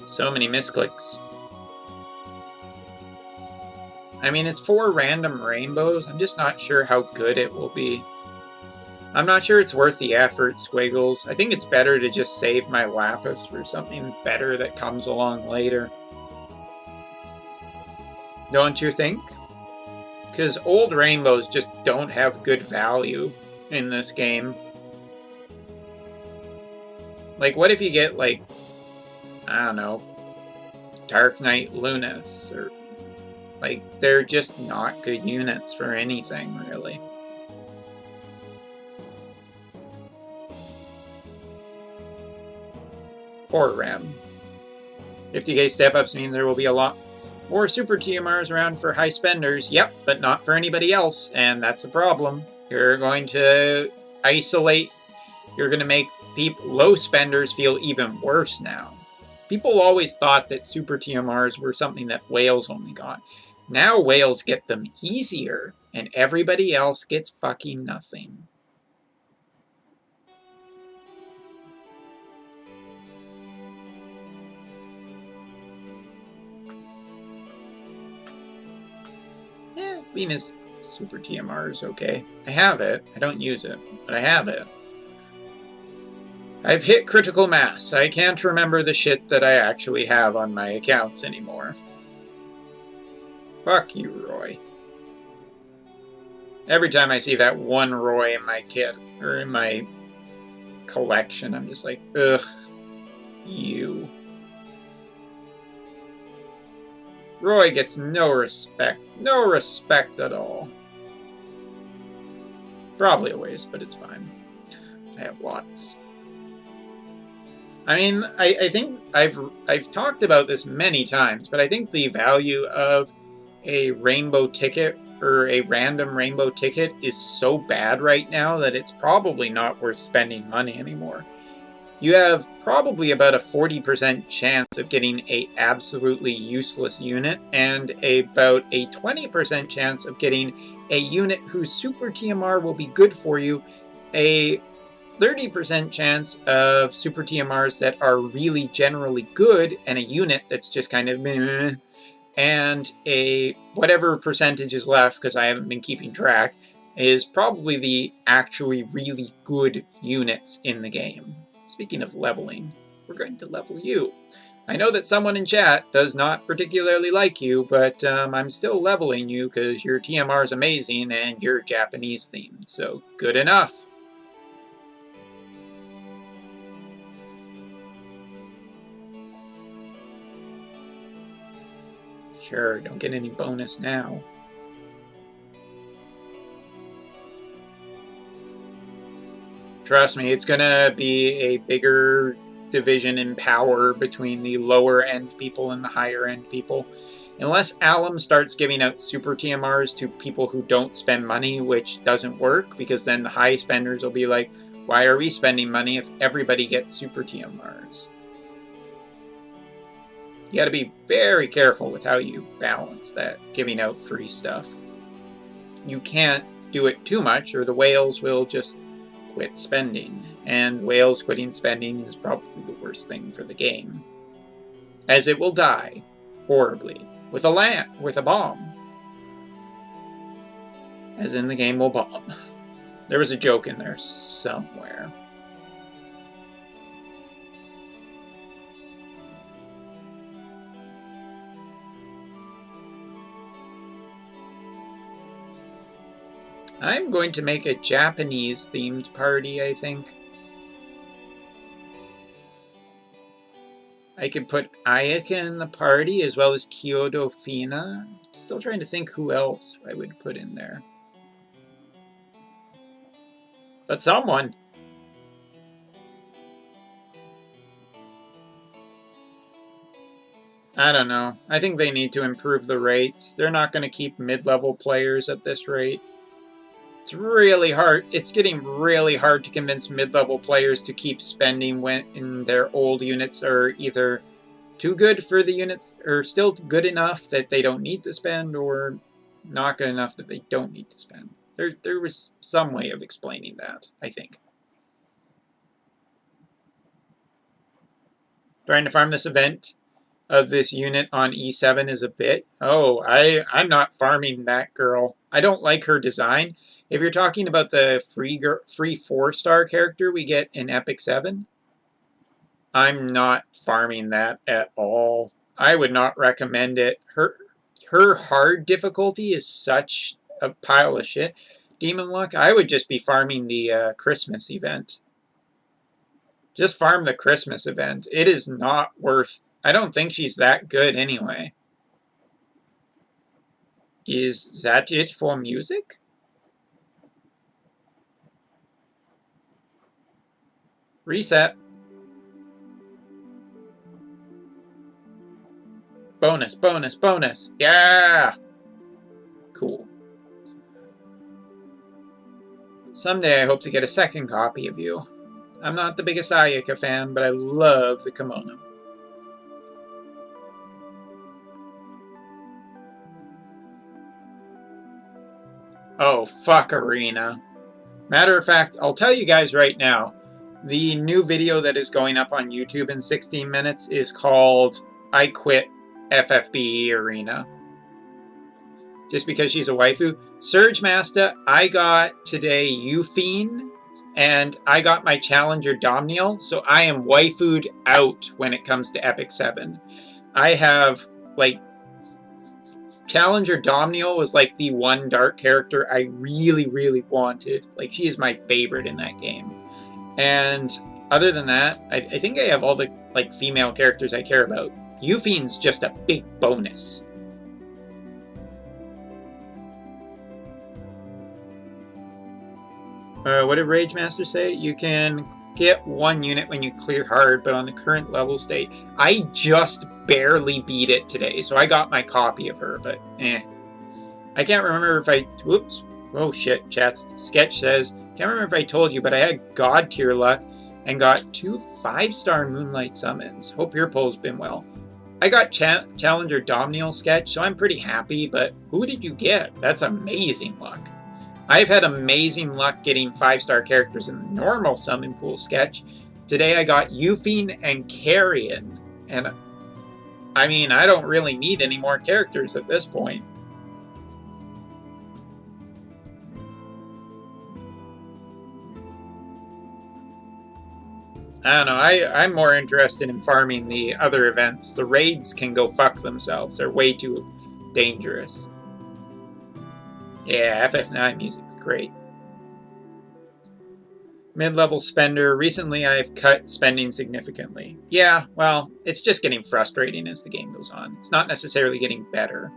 So many misclicks. I mean, it's 4 random rainbows. I'm just not sure how good it will be. I'm not sure it's worth the effort, Squiggles. I think it's better to just save my Lapis for something better that comes along later. Don't you think? Because old rainbows just don't have good value in this game. Like, what if you get, like, I don't know, Dark Knight Luneth, or, like, they're just not good units for anything, really. Poor Ram. 50k step-ups mean there will be a lot more Super TMRs around for high spenders. Yep, but not for anybody else, and that's a problem. You're going to isolate, you're going to make low spenders feel even worse now. People always thought that Super TMRs were something that whales only got. Now whales get them easier, and everybody else gets fucking nothing. Venus Super TMR is okay. I have it. I don't use it, but I have it. I've hit critical mass. I can't remember the shit that I actually have on my accounts anymore. Fuck you, Roy. Every time I see that one Roy in my kit, or in my collection, I'm just like, ugh, you. Roy gets no respect. No respect at all. Probably a waste, but it's fine. I have lots. I mean, I think I've talked about this many times, but I think the value of a rainbow ticket or a random rainbow ticket is so bad right now that it's probably not worth spending money anymore. You have probably about a 40% chance of getting an absolutely useless unit and about a 20% chance of getting a unit whose super TMR will be good for you, a 30% chance of super TMRs that are really generally good, and a unit that's just kind of meh, and a whatever percentage is left, because I haven't been keeping track, is probably the actually really good units in the game. Speaking of leveling, we're going to level you. I know that someone in chat does not particularly like you, but I'm still leveling you because your TMR is amazing and you're Japanese themed, so good enough. Sure, don't get any bonus now. Trust me, it's gonna be a bigger division in power between the lower end people and the higher end people. Unless Alum starts giving out super TMRs to people who don't spend money, which doesn't work, because then the high spenders will be like, why are we spending money if everybody gets super TMRs? You gotta be very careful with how you balance that, giving out free stuff. You can't do it too much, or the whales will just quit spending. And whales quitting spending is probably the worst thing for the game, as it will die horribly with a bomb. As in, the game will bomb. There was a joke in there somewhere. I'm going to make a Japanese-themed party, I think. I could put Ayaka in the party, as well as Kyoto Fina. Still trying to think who else I would put in there. But someone. I don't know. I think they need to improve the rates. They're not going to keep mid-level players at this rate. It's really hard. It's getting really hard to convince mid-level players to keep spending when their old units are either too good for the units, or still good enough that they don't need to spend, or not good enough that they don't need to spend. There was some way of explaining that, I think. Trying to farm this event of this unit on E7 is a bit. Oh, I'm not farming that girl. I don't like her design. If you're talking about the free 4-star character we get in Epic 7, I'm not farming that at all. I would not recommend it. Her hard difficulty is such a pile of shit. Demon Luck, I would just be farming the Christmas event. Just farm the Christmas event. It is not worth... I don't think she's that good anyway. Is that it for music? Reset. Bonus, bonus, bonus. Yeah! Cool. Someday I hope to get a second copy of you. I'm not the biggest Ayaka fan, but I love the kimono. Oh, fuck Arena. Matter of fact, I'll tell you guys right now, the new video that is going up on YouTube in 16 minutes is called I Quit FFBE Arena. just because she's a waifu. Surge Master, I got today Euphine, and I got my Challenger Domniel, so I am waifued out when it comes to Epic 7. I have, like, Challenger Domniel was like the one dark character I really, really wanted. Like, she is my favorite in that game. And other than that, I think I have all the, like, female characters I care about. Euphine's just a big bonus. What did Rage Master say? You can get 1 unit when you clear hard, but on the current level state. I just barely beat it today, so I got my copy of her, but I can't remember if I... Whoops. Oh shit, chat's sketch says, can't remember if I told you, but I had God tier luck and got 2 5-star Moonlight summons. Hope your poll's been well. I got Challenger Domniel sketch, so I'm pretty happy, but who did you get? That's amazing luck. I've had amazing luck getting 5-star characters in the normal summon pool sketch. Today I got Euphine and Carrion, and I mean, I don't really need any more characters at this point. I don't know, I'm more interested in farming the other events. The raids can go fuck themselves. They're way too dangerous. Yeah, FF9 music, great. Mid-level spender. Recently I've cut spending significantly. Yeah, well, it's just getting frustrating as the game goes on. It's not necessarily getting better.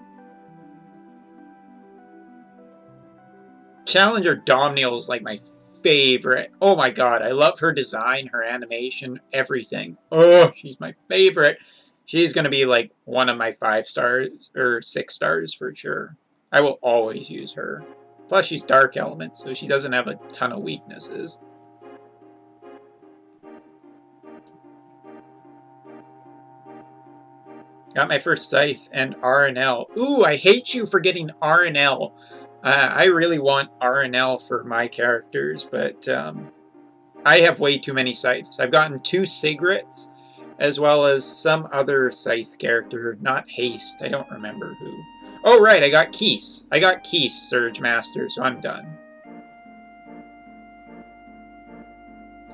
Challenger Domniel is like my favorite. Oh my god, I love her design, her animation, everything. Oh, she's my favorite. She's going to be like one of my 5 stars, or 6 stars for sure. I will always use her. Plus, she's Dark Element, so she doesn't have a ton of weaknesses. Got my first Scythe and RNL. Ooh, I hate you for getting RNL. I really want RNL for my characters, but I have way too many Scythes. I've gotten 2 Sigrets, as well as some other Scythe character, not Haste. I don't remember who. Oh, right, I got Keese. I got Keese, Surge Master, so I'm done.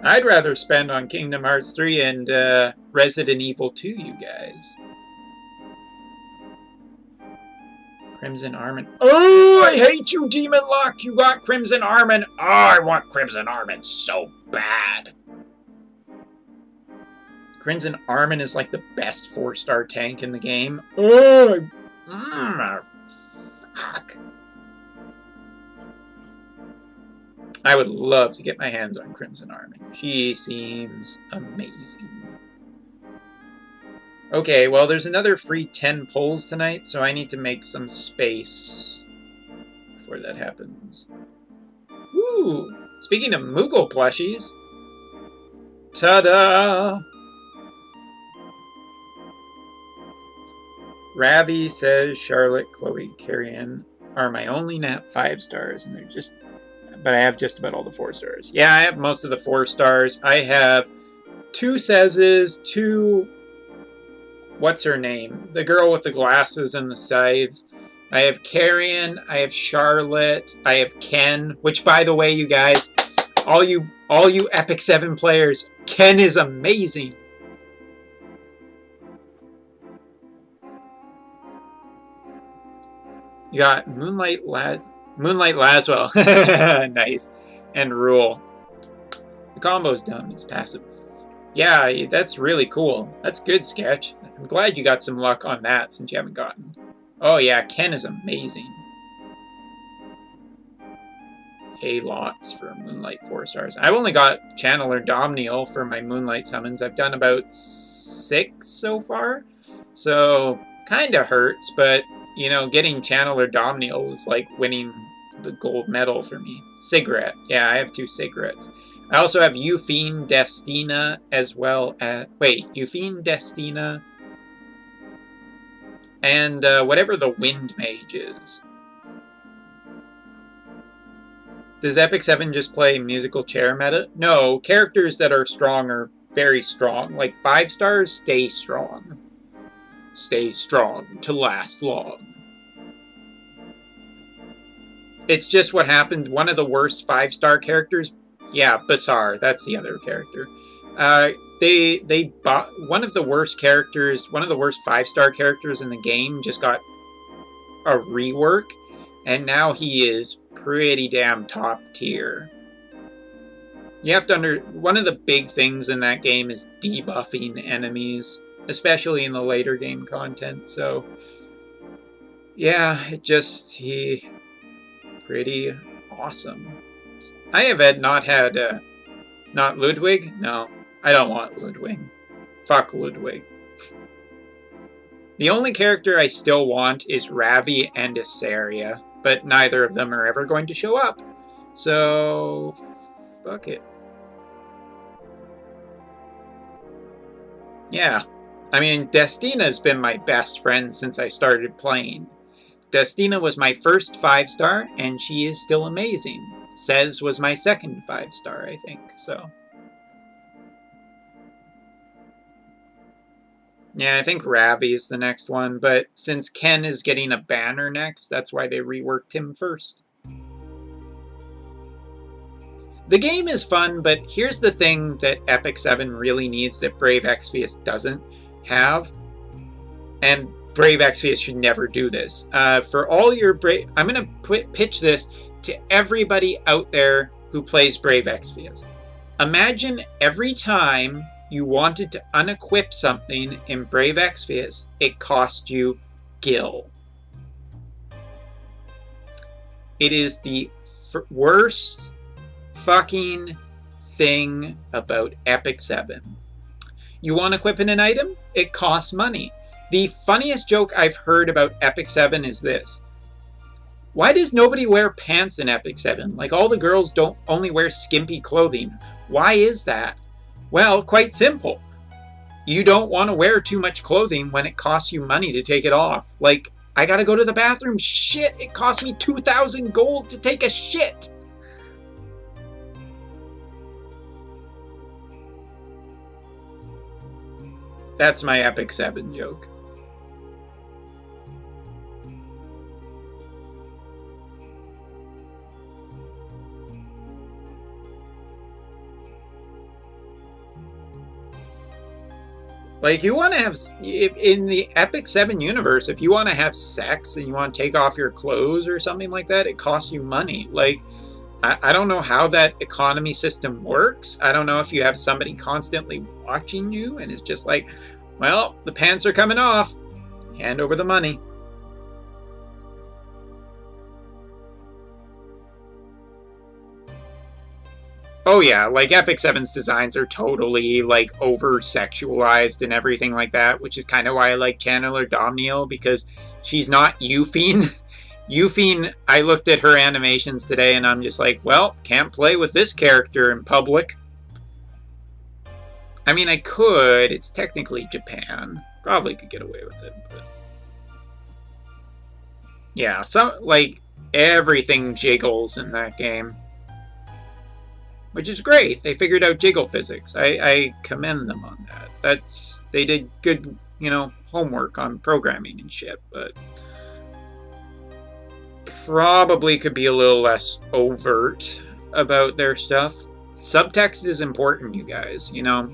I'd rather spend on Kingdom Hearts 3 and Resident Evil 2, you guys. Crimson Armin. Oh, I hate you, Demon Luck! You got Crimson Armin! Oh, I want Crimson Armin so bad! Crimson Armin is like the best 4-star tank in the game. Oh, fuck. I would love to get my hands on Crimson Armin. She seems amazing. Okay, well, there's another free 10 polls tonight, so I need to make some space before that happens. Ooh, speaking of Moogle plushies. Ta-da! Ravi says Charlotte, Chloe, Carrion are my only nat 5 stars, and they're just... But I have just about all the 4 stars. Yeah, I have most of the 4 stars. I have 2 Sezes, 2... What's her name? The girl with the glasses and the scythes. I have Carrion, I have Charlotte, I have Ken, which, by the way, you guys, all you Epic 7 players, Ken is amazing. You got Moonlight Laswell. Nice. And Rule. The combo's done. It's passive. Yeah, that's really cool. That's good, Sketch. I'm glad you got some luck on that since you haven't gotten. Oh yeah, Ken is amazing. A-lots for Moonlight 4 stars. I've only got Channeler Domniel for my Moonlight summons. I've done about 6 so far. So, kinda hurts, but, you know, getting Channeler Domniel was like winning the gold medal for me. Sigret. Yeah, I have 2 Sigrets. I also have Euphine Destina as well as... Wait, Euphine Destina... And whatever the Wind Mage is. Does Epic 7 just play musical chair meta? No, characters that are strong are very strong. Like 5 stars, stay strong. Stay strong to last long. It's just what happened. One of the worst 5-star characters. Yeah, Basar. That's the other character. Uh, they bought one of the worst characters. One of the worst 5-star characters in the game just got a rework, and now he is pretty damn top tier. You have to one of the big things in that game is debuffing enemies, especially in the later game content. So yeah, he pretty awesome. I have not had not Ludwig. No, I don't want Ludwig. Fuck Ludwig. The only character I still want is Ravi and Isaria, but neither of them are ever going to show up. So fuck it. Yeah. I mean, Destina's been my best friend since I started playing. Destina was my first 5-star, and she is still amazing. Cez was my second 5-star, I think, so. Yeah, I think Ravi is the next one, but since Ken is getting a banner next, that's why they reworked him first. The game is fun, but here's the thing that Epic 7 really needs that Brave Exvius doesn't have, and Brave Exvius should never do this. For all your Brave... I'm going to pitch this to everybody out there who plays Brave Exvius. Imagine every time you wanted to unequip something in Brave Exvius, it cost you Gil. It is the worst fucking thing about Epic 7. You want to equip an item? It costs money. The funniest joke I've heard about Epic 7 is this. Why does nobody wear pants in Epic 7? Like, all the girls don't only wear skimpy clothing. Why is that? Well, quite simple. You don't want to wear too much clothing when it costs you money to take it off. Like, I gotta go to the bathroom. Shit, it cost me 2,000 gold to take a shit. That's my Epic 7 joke. Like, you want to have, in the Epic 7 universe, if you want to have sex and you want to take off your clothes or something like that, it costs you money. Like, I don't know how that economy system works. I don't know if you have somebody constantly watching you and it's just like, well, the pants are coming off. Hand over the money. Oh yeah, like Epic 7's designs are totally like over-sexualized and everything like that, which is kind of why I like Channeler Domniel, because she's not Euphine. Euphine, I looked at her animations today and I'm just like, well, can't play with this character in public. I mean, I could. It's technically Japan. Probably could get away with it, but... yeah, like, everything jiggles in that game. Which is great. They figured out jiggle physics. I commend them on that. They did good, homework on programming and shit, but... probably could be a little less overt about their stuff. Subtext is important, you guys. You don't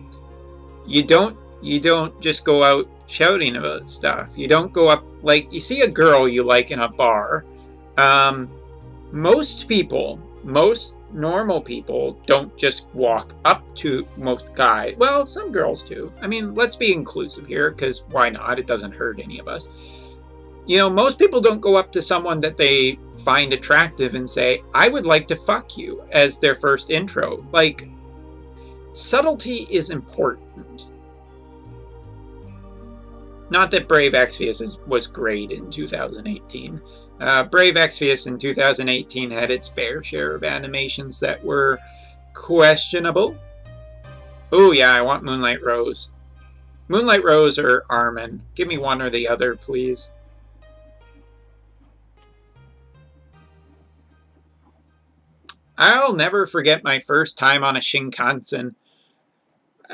just go out shouting about stuff. You don't go up, like, you see a girl you like in a bar. Most normal people don't just walk up to most guys. Well, some girls do. I mean, let's be inclusive here, because why not? It doesn't hurt any of us. Most people don't go up to someone that they find attractive and say, I would like to fuck you, as their first intro. Like, subtlety is important. Not that Brave Exvius was great in 2018. Brave Exvius in 2018 had its fair share of animations that were questionable. Oh yeah, I want Moonlight Rose. Moonlight Rose or Armin. Give me one or the other, please. I'll never forget my first time on a Shinkansen.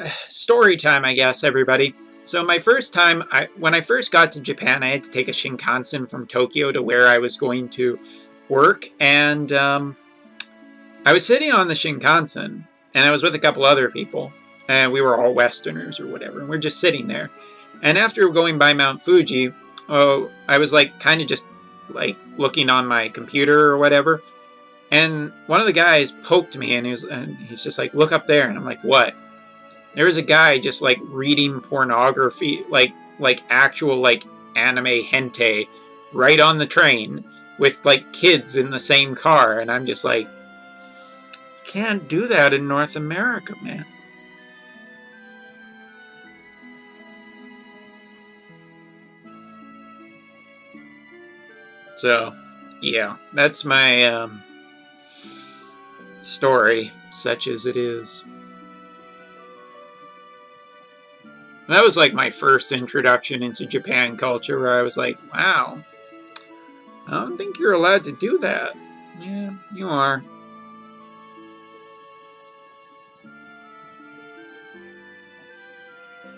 Story time, I guess, everybody. So my first time, when I first got to Japan, I had to take a Shinkansen from Tokyo to where I was going to work, and I was sitting on the Shinkansen, and I was with a couple other people, and we were all Westerners or whatever, and we're just sitting there. And after going by Mount Fuji, I was like kind of just like looking on my computer or whatever, and one of the guys poked me, and he's just like, look up there, and I'm like, what? There was a guy just like reading pornography, like actual like anime hentai, right on the train with like kids in the same car, and I'm just like, you can't do that in North America, man. So, yeah, that's my story, such as it is. That was like my first introduction into Japan culture, where I was like, wow, I don't think you're allowed to do that. Yeah, you are.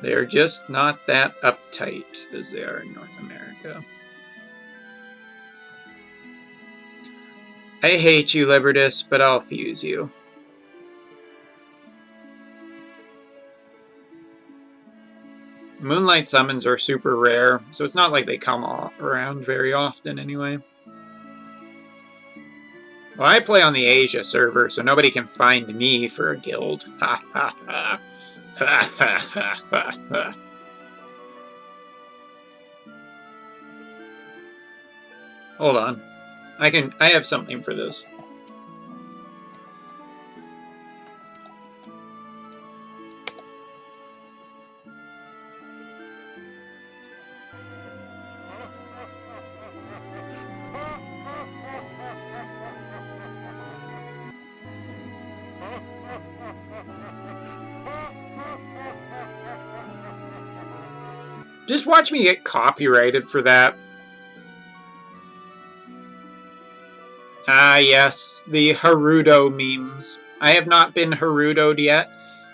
They're just not that uptight as they are in North America. I hate you, Libertus, but I'll fuse you. Moonlight summons are super rare, so it's not like they come around very often anyway. Well, I play on the Asia server, so nobody can find me for a guild. Ha ha ha. Ha ha ha ha ha. Hold on. I have something for this. Just watch me get copyrighted for that. Ah, yes, the Haruto memes. I have not been Haruto'd yet.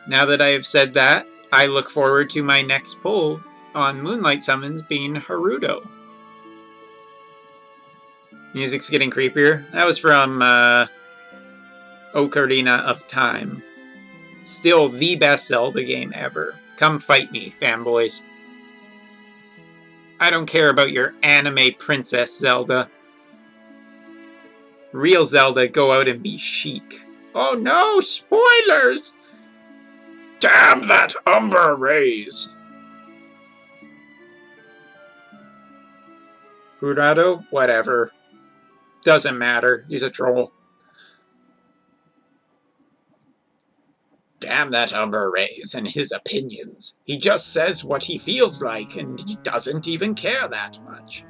Now that I have said that, I look forward to my next pull on Moonlight Summons being Haruto. Music's getting creepier. That was from Ocarina of Time. Still the best Zelda game ever. Come fight me, fanboys. I don't care about your anime princess Zelda. Real Zelda, go out and be chic. Oh no, spoilers! Damn that Umber Rays! Hurado? Whatever. Doesn't matter, he's a troll. Damn that Umber Rays and his opinions. He just says what he feels like, and he doesn't even care that much.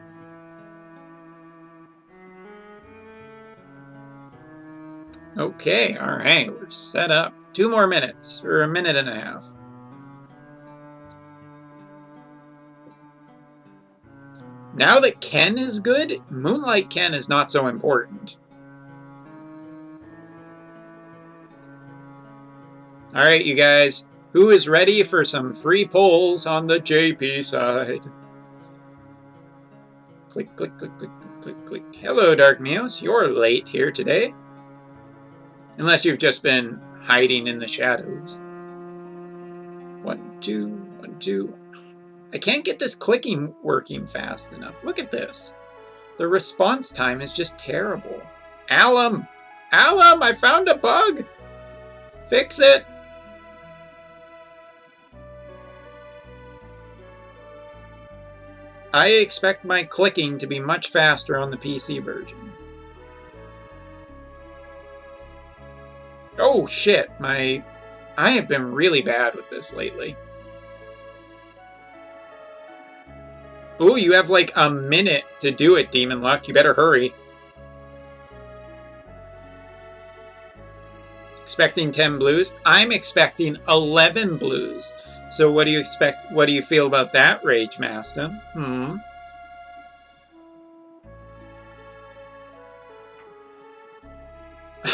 Okay, alright, we're set up. 2 more minutes, or a minute and a half. Now that Ken is good, Moonlight Ken is not so important. Alright, you guys, who is ready for some free polls on the JP side? Click, click, click, click, click, click, click. Hello, Dark Meos. You're late here today. Unless you've just been hiding in the shadows. 1, 2, 1, 2. I can't get this clicking working fast enough. Look at this. The response time is just terrible. Alum! Alum! I found a bug! Fix it! I expect my clicking to be much faster on the PC version. Oh shit, I have been really bad with this lately. Ooh, you have like a minute to do it, Demon Luck. You better hurry. Expecting 10 blues? I'm expecting 11 blues. So what do you expect? What do you feel about that, Rage Master?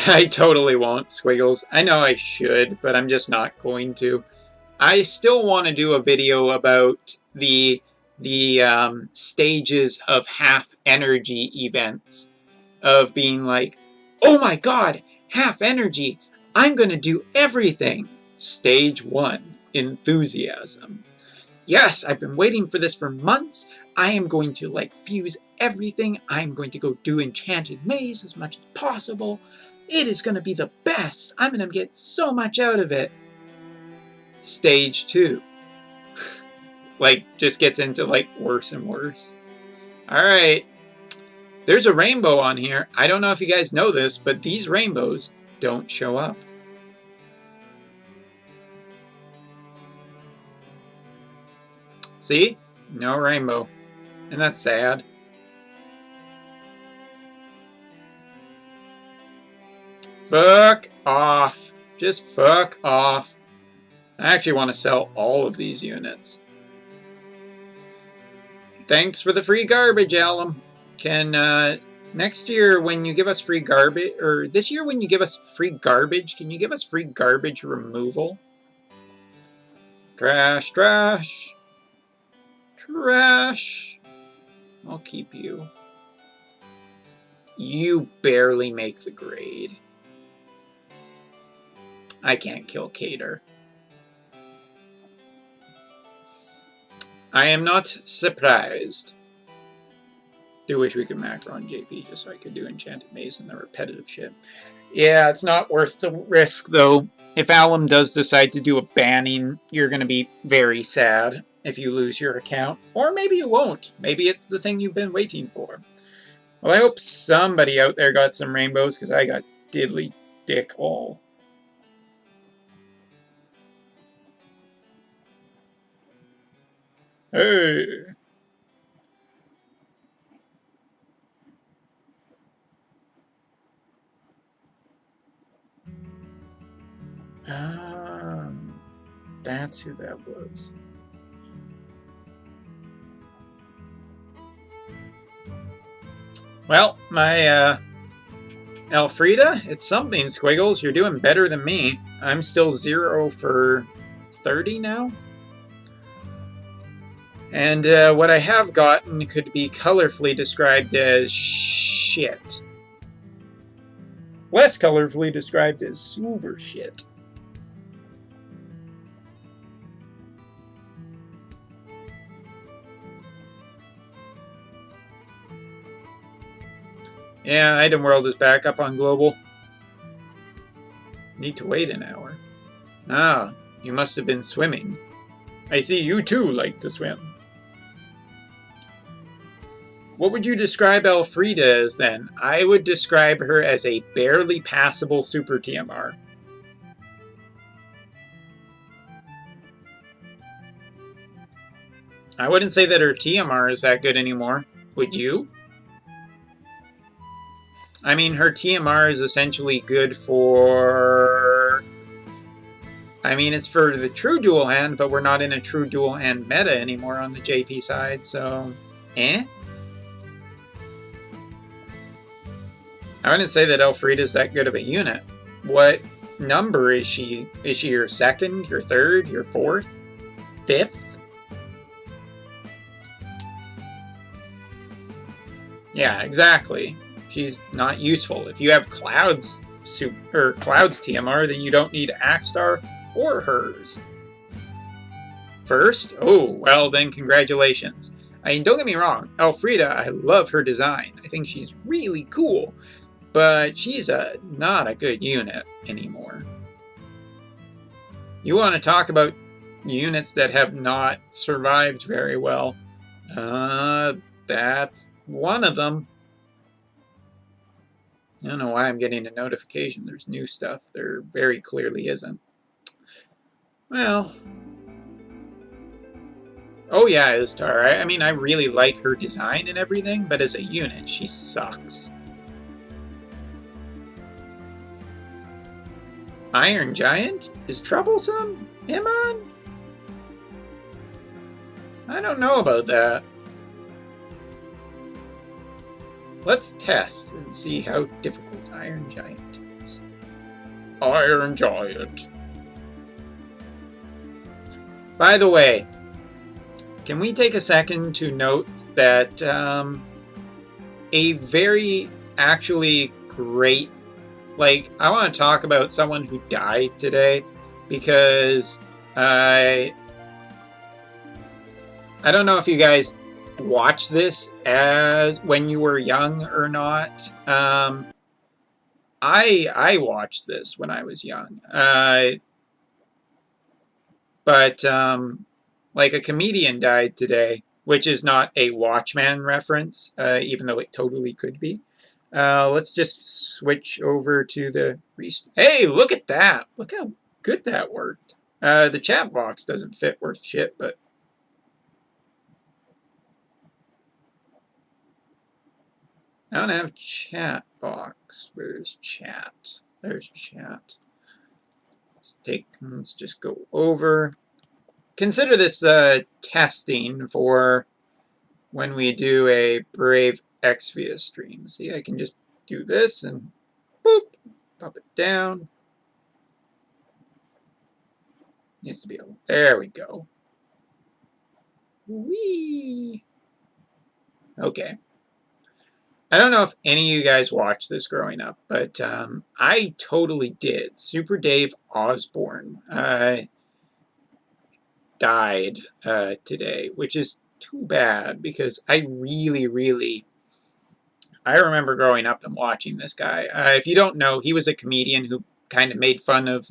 I totally won't, Squiggles. I know I should, but I'm just not going to. I still want to do a video about the stages of half energy events. of being like, oh my god, half energy, I'm gonna do everything. Stage 1, enthusiasm. Yes, I've been waiting for this for months. I am going to like fuse everything. I'm going to go do Enchanted Maze as much as possible. It is going to be the best. I'm going to get so much out of it. Stage 2. Like, just gets into like worse and worse. Alright. There's a rainbow on here. I don't know if you guys know this, but these rainbows don't show up. See? No rainbow. And that's sad. Fuck off. Just fuck off. I actually want to sell all of these units. Thanks for the free garbage, Alum. Can, next year when you give us free garbage, or this year when you give us free garbage, can you give us free garbage removal? Trash, trash. Trash. I'll keep you. You barely make the grade. I can't kill Cater. I am not surprised. Do wish we could macro on JP just so I could do Enchanted Maze and the repetitive shit. Yeah, it's not worth the risk though. If Alum does decide to do a banning, you're going to be very sad if you lose your account. Or maybe you won't. Maybe it's the thing you've been waiting for. Well, I hope somebody out there got some rainbows, because I got diddly dick all. Hey! Ah, that's who that was. Well, my, Elfrida, it's something, Squiggles. You're doing better than me. I'm still 0 for 30 now. And what I have gotten could be colorfully described as shit. Less colorfully described as super shit. Yeah, Item World is back up on Global. Need to wait an hour. Ah, you must have been swimming. I see you too like to swim. What would you describe Elfrida as then? I would describe her as a barely passable Super TMR. I wouldn't say that her TMR is that good anymore. Would you? I mean, her TMR is essentially good for... I mean, it's for the true dual hand, but we're not in a true dual hand meta anymore on the JP side, so... Eh? I wouldn't say that Elfrida's that good of a unit. What number is she? Is she your second, your third, your fourth, fifth? Yeah, exactly. She's not useful. If you have Cloud's TMR, then you don't need Axstar or hers. First? Oh, well then congratulations. I mean, don't get me wrong, Elfrida, I love her design. I think she's really cool. But she's not a good unit anymore. You want to talk about units that have not survived very well. That's one of them. I don't know why I'm getting a notification there's new stuff. There very clearly isn't. Well. Oh yeah, Istar. I mean, I really like her design and everything, but as a unit, she sucks. Iron Giant is troublesome? Iman? I don't know about that. Let's test and see how difficult Iron Giant is. Iron Giant. By the way, can we take a second to note that a very actually great. Like, I want to talk about someone who died today because I don't know if you guys watched this as when you were young or not. I watched this when I was young, but like a comedian died today, which is not a Watchman reference, even though it totally could be. Let's just switch over to the Hey, look at that! Look how good that worked. The chat box doesn't fit worth shit, but I don't have chat box. Where's chat? There's chat. Let's just go over. Consider this testing for when we do a Brave Exvia stream. See, I can just do this and boop, pop it down. Needs to be a, there we go. Whee! Okay. I don't know if any of you guys watched this growing up, but I totally did. Super Dave Osborne died today, which is too bad because I remember growing up and watching this guy. If you don't know, he was a comedian who kind of made fun of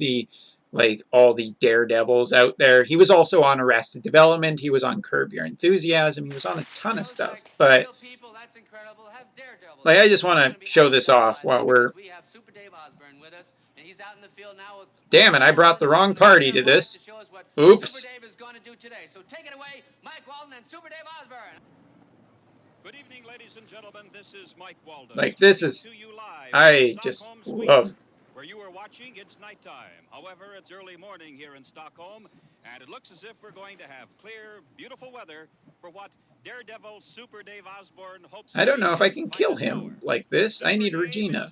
all the daredevils out there. He was also on Arrested Development. He was on Curb Your Enthusiasm. He was on a ton of stuff. But I just want to show this off while we're. Damn it! I brought the wrong party to this. Oops. Good evening, ladies and gentlemen. This is Mike Walden. Like, this is, I just love. Where you are watching, it's nighttime. However, it's early morning here in Stockholm, and it looks as if we're going to have clear, beautiful weather for what Daredevil Super Dave Osborne hopes. I don't know if I can kill him like this. I need Regina.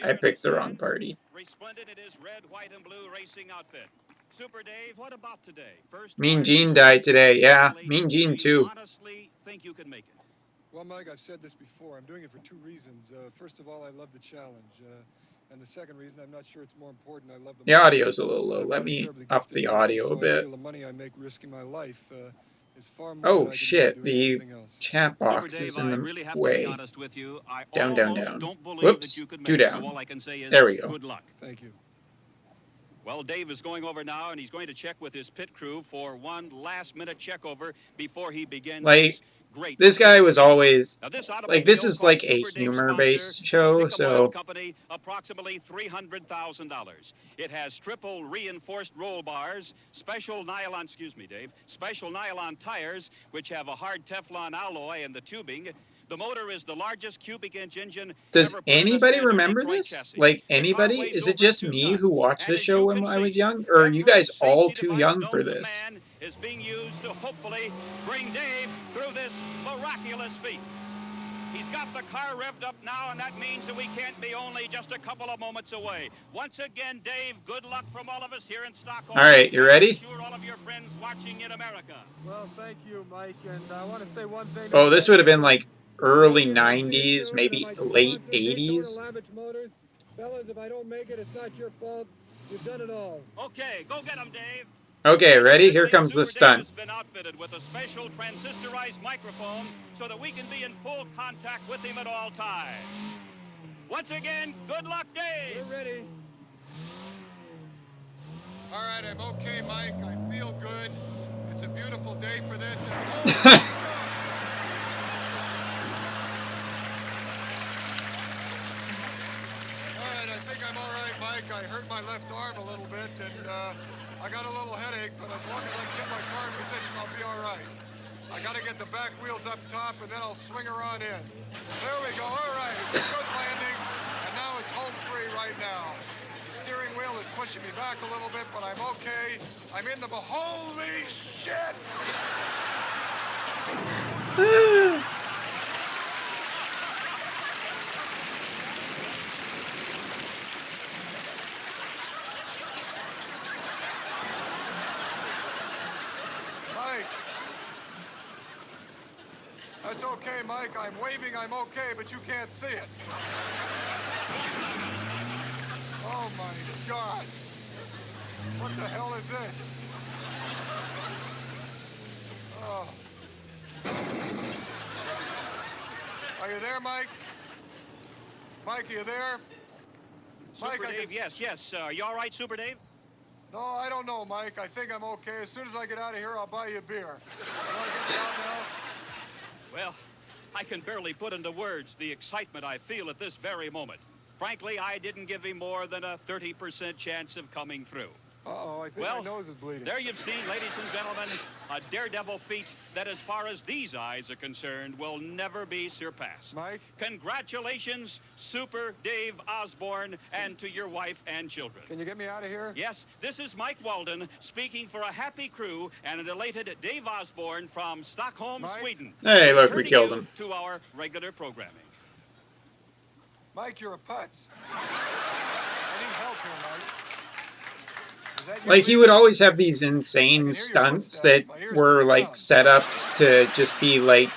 I picked the wrong party. Resplendent in his red, white, and blue racing outfit. Super Dave, what about today? First, Mean Gene died today. Yeah, Mean Gene too. Honestly, think you can make it? Well, Mike, I've said this before. I'm doing it for two reasons. First of all, I love the challenge. And the second reason, I'm not sure it's more important. I love the audio's a little low. Let me up the audio a bit. The money I make risking my life is far more oh shit, the chat box is in the way. Down, down, down. Whoops, do down. There we go. Good luck. Thank you. Well, Dave is going over now, and he's going to check with his pit crew for one last-minute checkover before he begins. Like, this guy was always like, this is like a humor-based show, so company approximately $300,000. It has triple reinforced roll bars, special nylon, special nylon tires, which have a hard Teflon alloy in the tubing. The motor is the largest cubic inch engine. Does anybody remember this? Like, anybody? Is it just me who watched this show when I was young? Or are you guys all too young for this? Is being used to hopefully bring Dave through this miraculous feat. He's got the car revved up now, and that means that we can't be only just a couple of moments away. Once again, Dave, good luck from all of us here in Stockholm. All right, you ready? I'm sure all of your friends watching in America. Well, thank you, Mike, and I want to say one thing. Oh, this would have been like early 90s, maybe late 80s. Fellas, if I don't make it, it's not your fault. You've done it all. Okay, go get him, Dave. Okay, ready? Here comes the stunt. Has been outfitted with a special transistorized microphone so that we can be in full contact with him at all times. Once again, good luck, Dave. We're ready. All right, I'm okay, Mike. I feel good. It's a beautiful day for this. And I think I'm all right, Mike. I hurt my left arm a little bit, and I got a little headache, but as long as I can get my car in position, I'll be all right. I got to get the back wheels up top, and then I'll swing around in. There we go. All right. It's a good landing, and now it's home free right now. The steering wheel is pushing me back a little bit, but I'm okay. I'm in the... Holy shit! That's okay, Mike. I'm waving, I'm okay, but you can't see it. Oh my God. What the hell is this? Oh. Are you there, Mike? Mike, are you there? Super Mike, Dave, yes. Are you all right, Super Dave? No, I don't know, Mike. I think I'm okay. As soon as I get out of here, I'll buy you a beer. You want to get me out now? Well, I can barely put into words the excitement I feel at this very moment. Frankly, I didn't give him more than a 30% chance of coming through. Uh-oh, I think my nose is bleeding. There you've seen, ladies and gentlemen, a daredevil feat that, as far as these eyes are concerned, will never be surpassed. Mike? Congratulations, Super Dave Osborne, and to your wife and children. Can you get me out of here? Yes, this is Mike Walden speaking for a happy crew and an elated Dave Osborne from Stockholm, Mike? Sweden. Hey, look, we Returning killed you him. to our regular programming. Mike, you're a putz. I need help here, Mike. Is that you, Like, he Lee? would always have these I insane can hear your stunts footsteps. that My ears were, to the like, ground. setups to just be, like,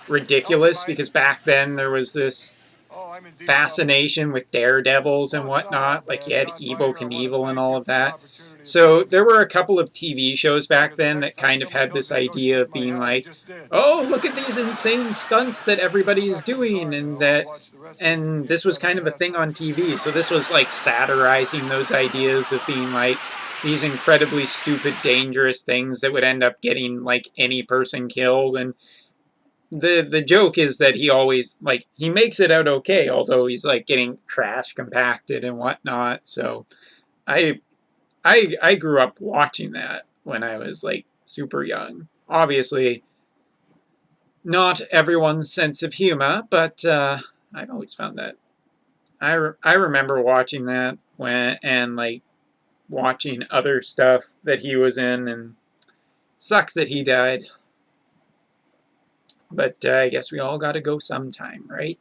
ridiculous, Mike. because back then there was this Oh, I'm in deep fascination with daredevils and trouble. Oh, shut whatnot. up, Like, man. you had John Evil Biter, I wanna Knievel and thank all you of for the that. opportunity of So doing there this. were a couple of TV shows back Because the then next that time kind of somebody had tells this me to go idea shoot of my being hat, I like, just did. oh, look at these insane stunts that everybody's Back to the car doing, and now. I'll that, watch the rest of it from and the this was inside kind of of a the thing asshole. on TV. So this was like satirizing those ideas of being like these incredibly stupid, dangerous things that would end up getting like any person killed. And the joke is that he always, like, he makes it out okay, although he's like getting trash compacted and whatnot. So I I grew up watching that when I was like super young. Obviously, not everyone's sense of humor, but I've always found that. I remember watching that when, and like watching other stuff that he was in, and sucks that he died. But I guess we all gotta go sometime, right?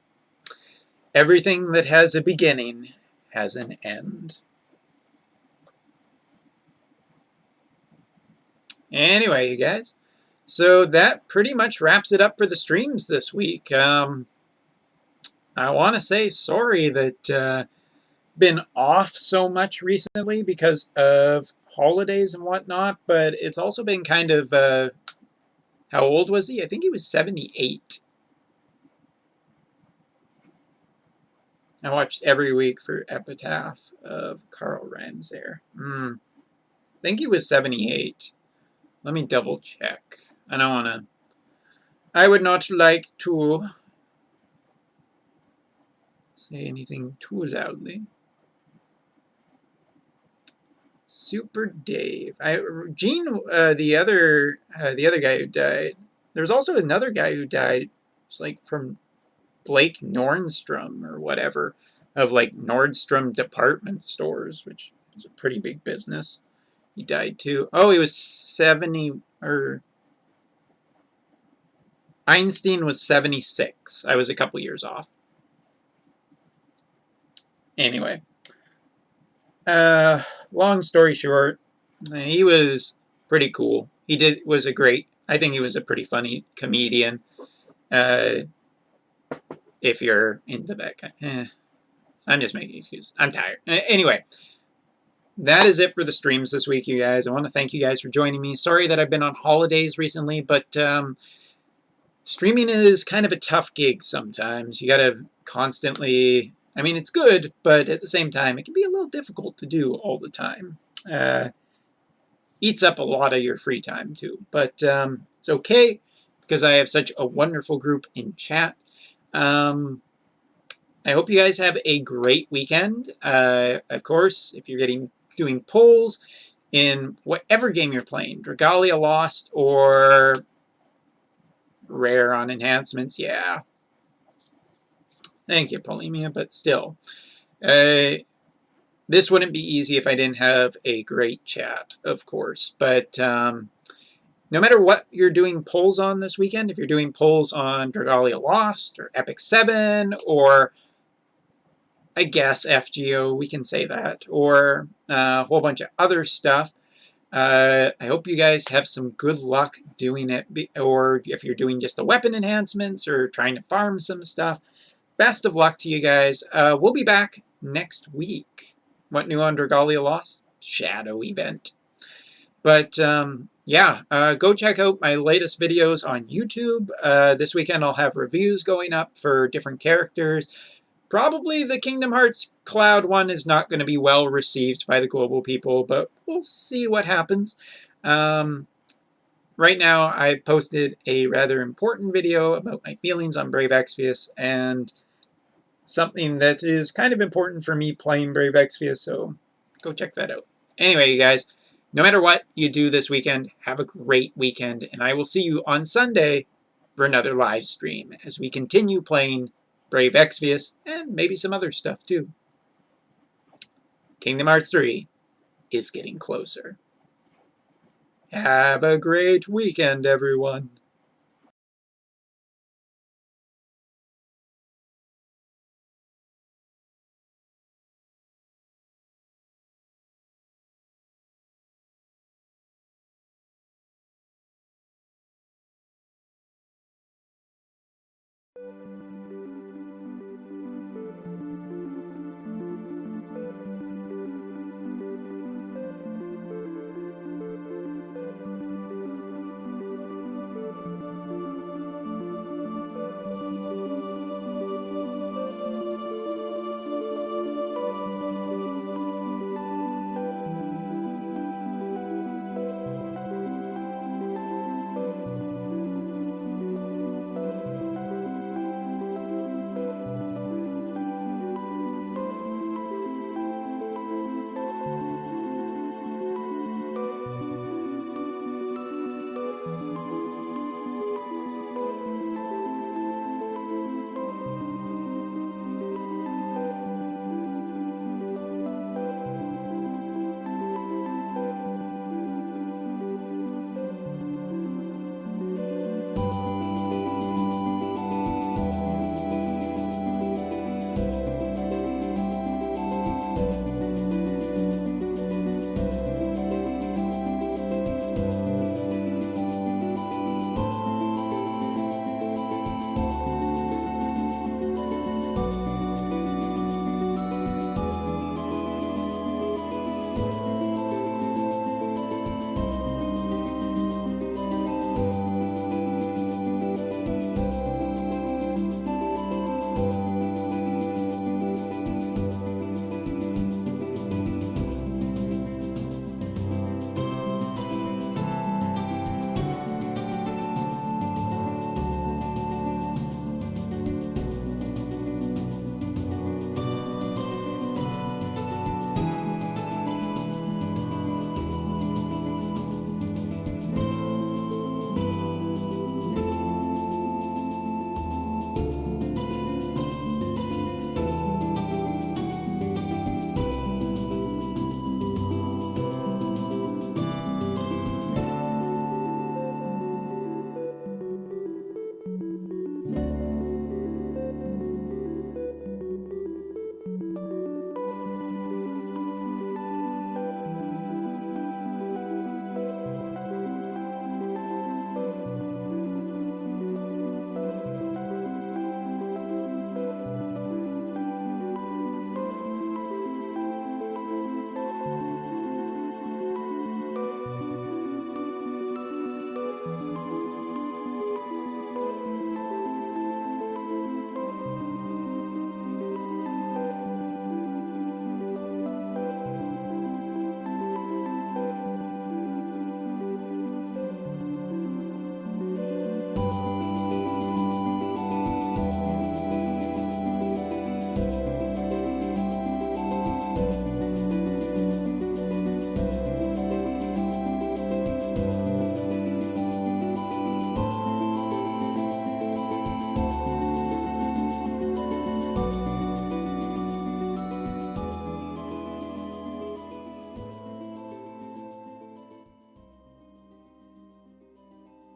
Everything that has a beginning has an end. Anyway, you guys, so that pretty much wraps it up for the streams this week. I want to say sorry that been off so much recently because of holidays and whatnot, but it's also been kind of how old was he? I think he was 78. I watched every week for Epitaph of Carl Ramsay. I think he was 78. Let me double check. I don't want to. I would not like to say anything too loudly. Super Dave. Gene, the other guy who died. There's also another guy who died. It's like from Blake Nordstrom or whatever, of like Nordstrom department stores, which is a pretty big business. He died too. Oh, he was 70, or Einstein was 76. I was a couple years off. Anyway, long story short, he was pretty cool. Was a great. I think he was a pretty funny comedian. If you're into that kind. I'm just making excuses. I'm tired. Anyway, that is it for the streams this week, you guys. I want to thank you guys for joining me. Sorry that I've been on holidays recently, but streaming is kind of a tough gig sometimes. You got to constantly. I mean, it's good, but at the same time, it can be a little difficult to do all the time. Eats up a lot of your free time too, but it's okay because I have such a wonderful group in chat. I hope you guys have a great weekend. Of course, if you're doing polls in whatever game you're playing, Dragalia Lost or Rare on enhancements, yeah. Thank you, Polemia, but still. This wouldn't be easy if I didn't have a great chat, of course. But no matter what you're doing polls on this weekend, if you're doing polls on Dragalia Lost or Epic 7 or I guess FGO, we can say that, or a whole bunch of other stuff, I hope you guys have some good luck doing it, or if you're doing just the weapon enhancements or trying to farm some stuff, best of luck to you guys. We'll be back next week. What new on Dragalia Lost? Shadow event. But yeah, go check out my latest videos on YouTube. This weekend I'll have reviews going up for different characters. Probably the Kingdom Hearts Cloud one is not going to be well received by the global people, but we'll see what happens. Right now, I posted a rather important video about my feelings on Brave Exvius, and something that is kind of important for me playing Brave Exvius, so go check that out. Anyway, you guys, no matter what you do this weekend, have a great weekend, and I will see you on Sunday for another live stream as we continue playing Brave Exvius and maybe some other stuff too. Kingdom Hearts 3 is getting closer. Have a great weekend, everyone.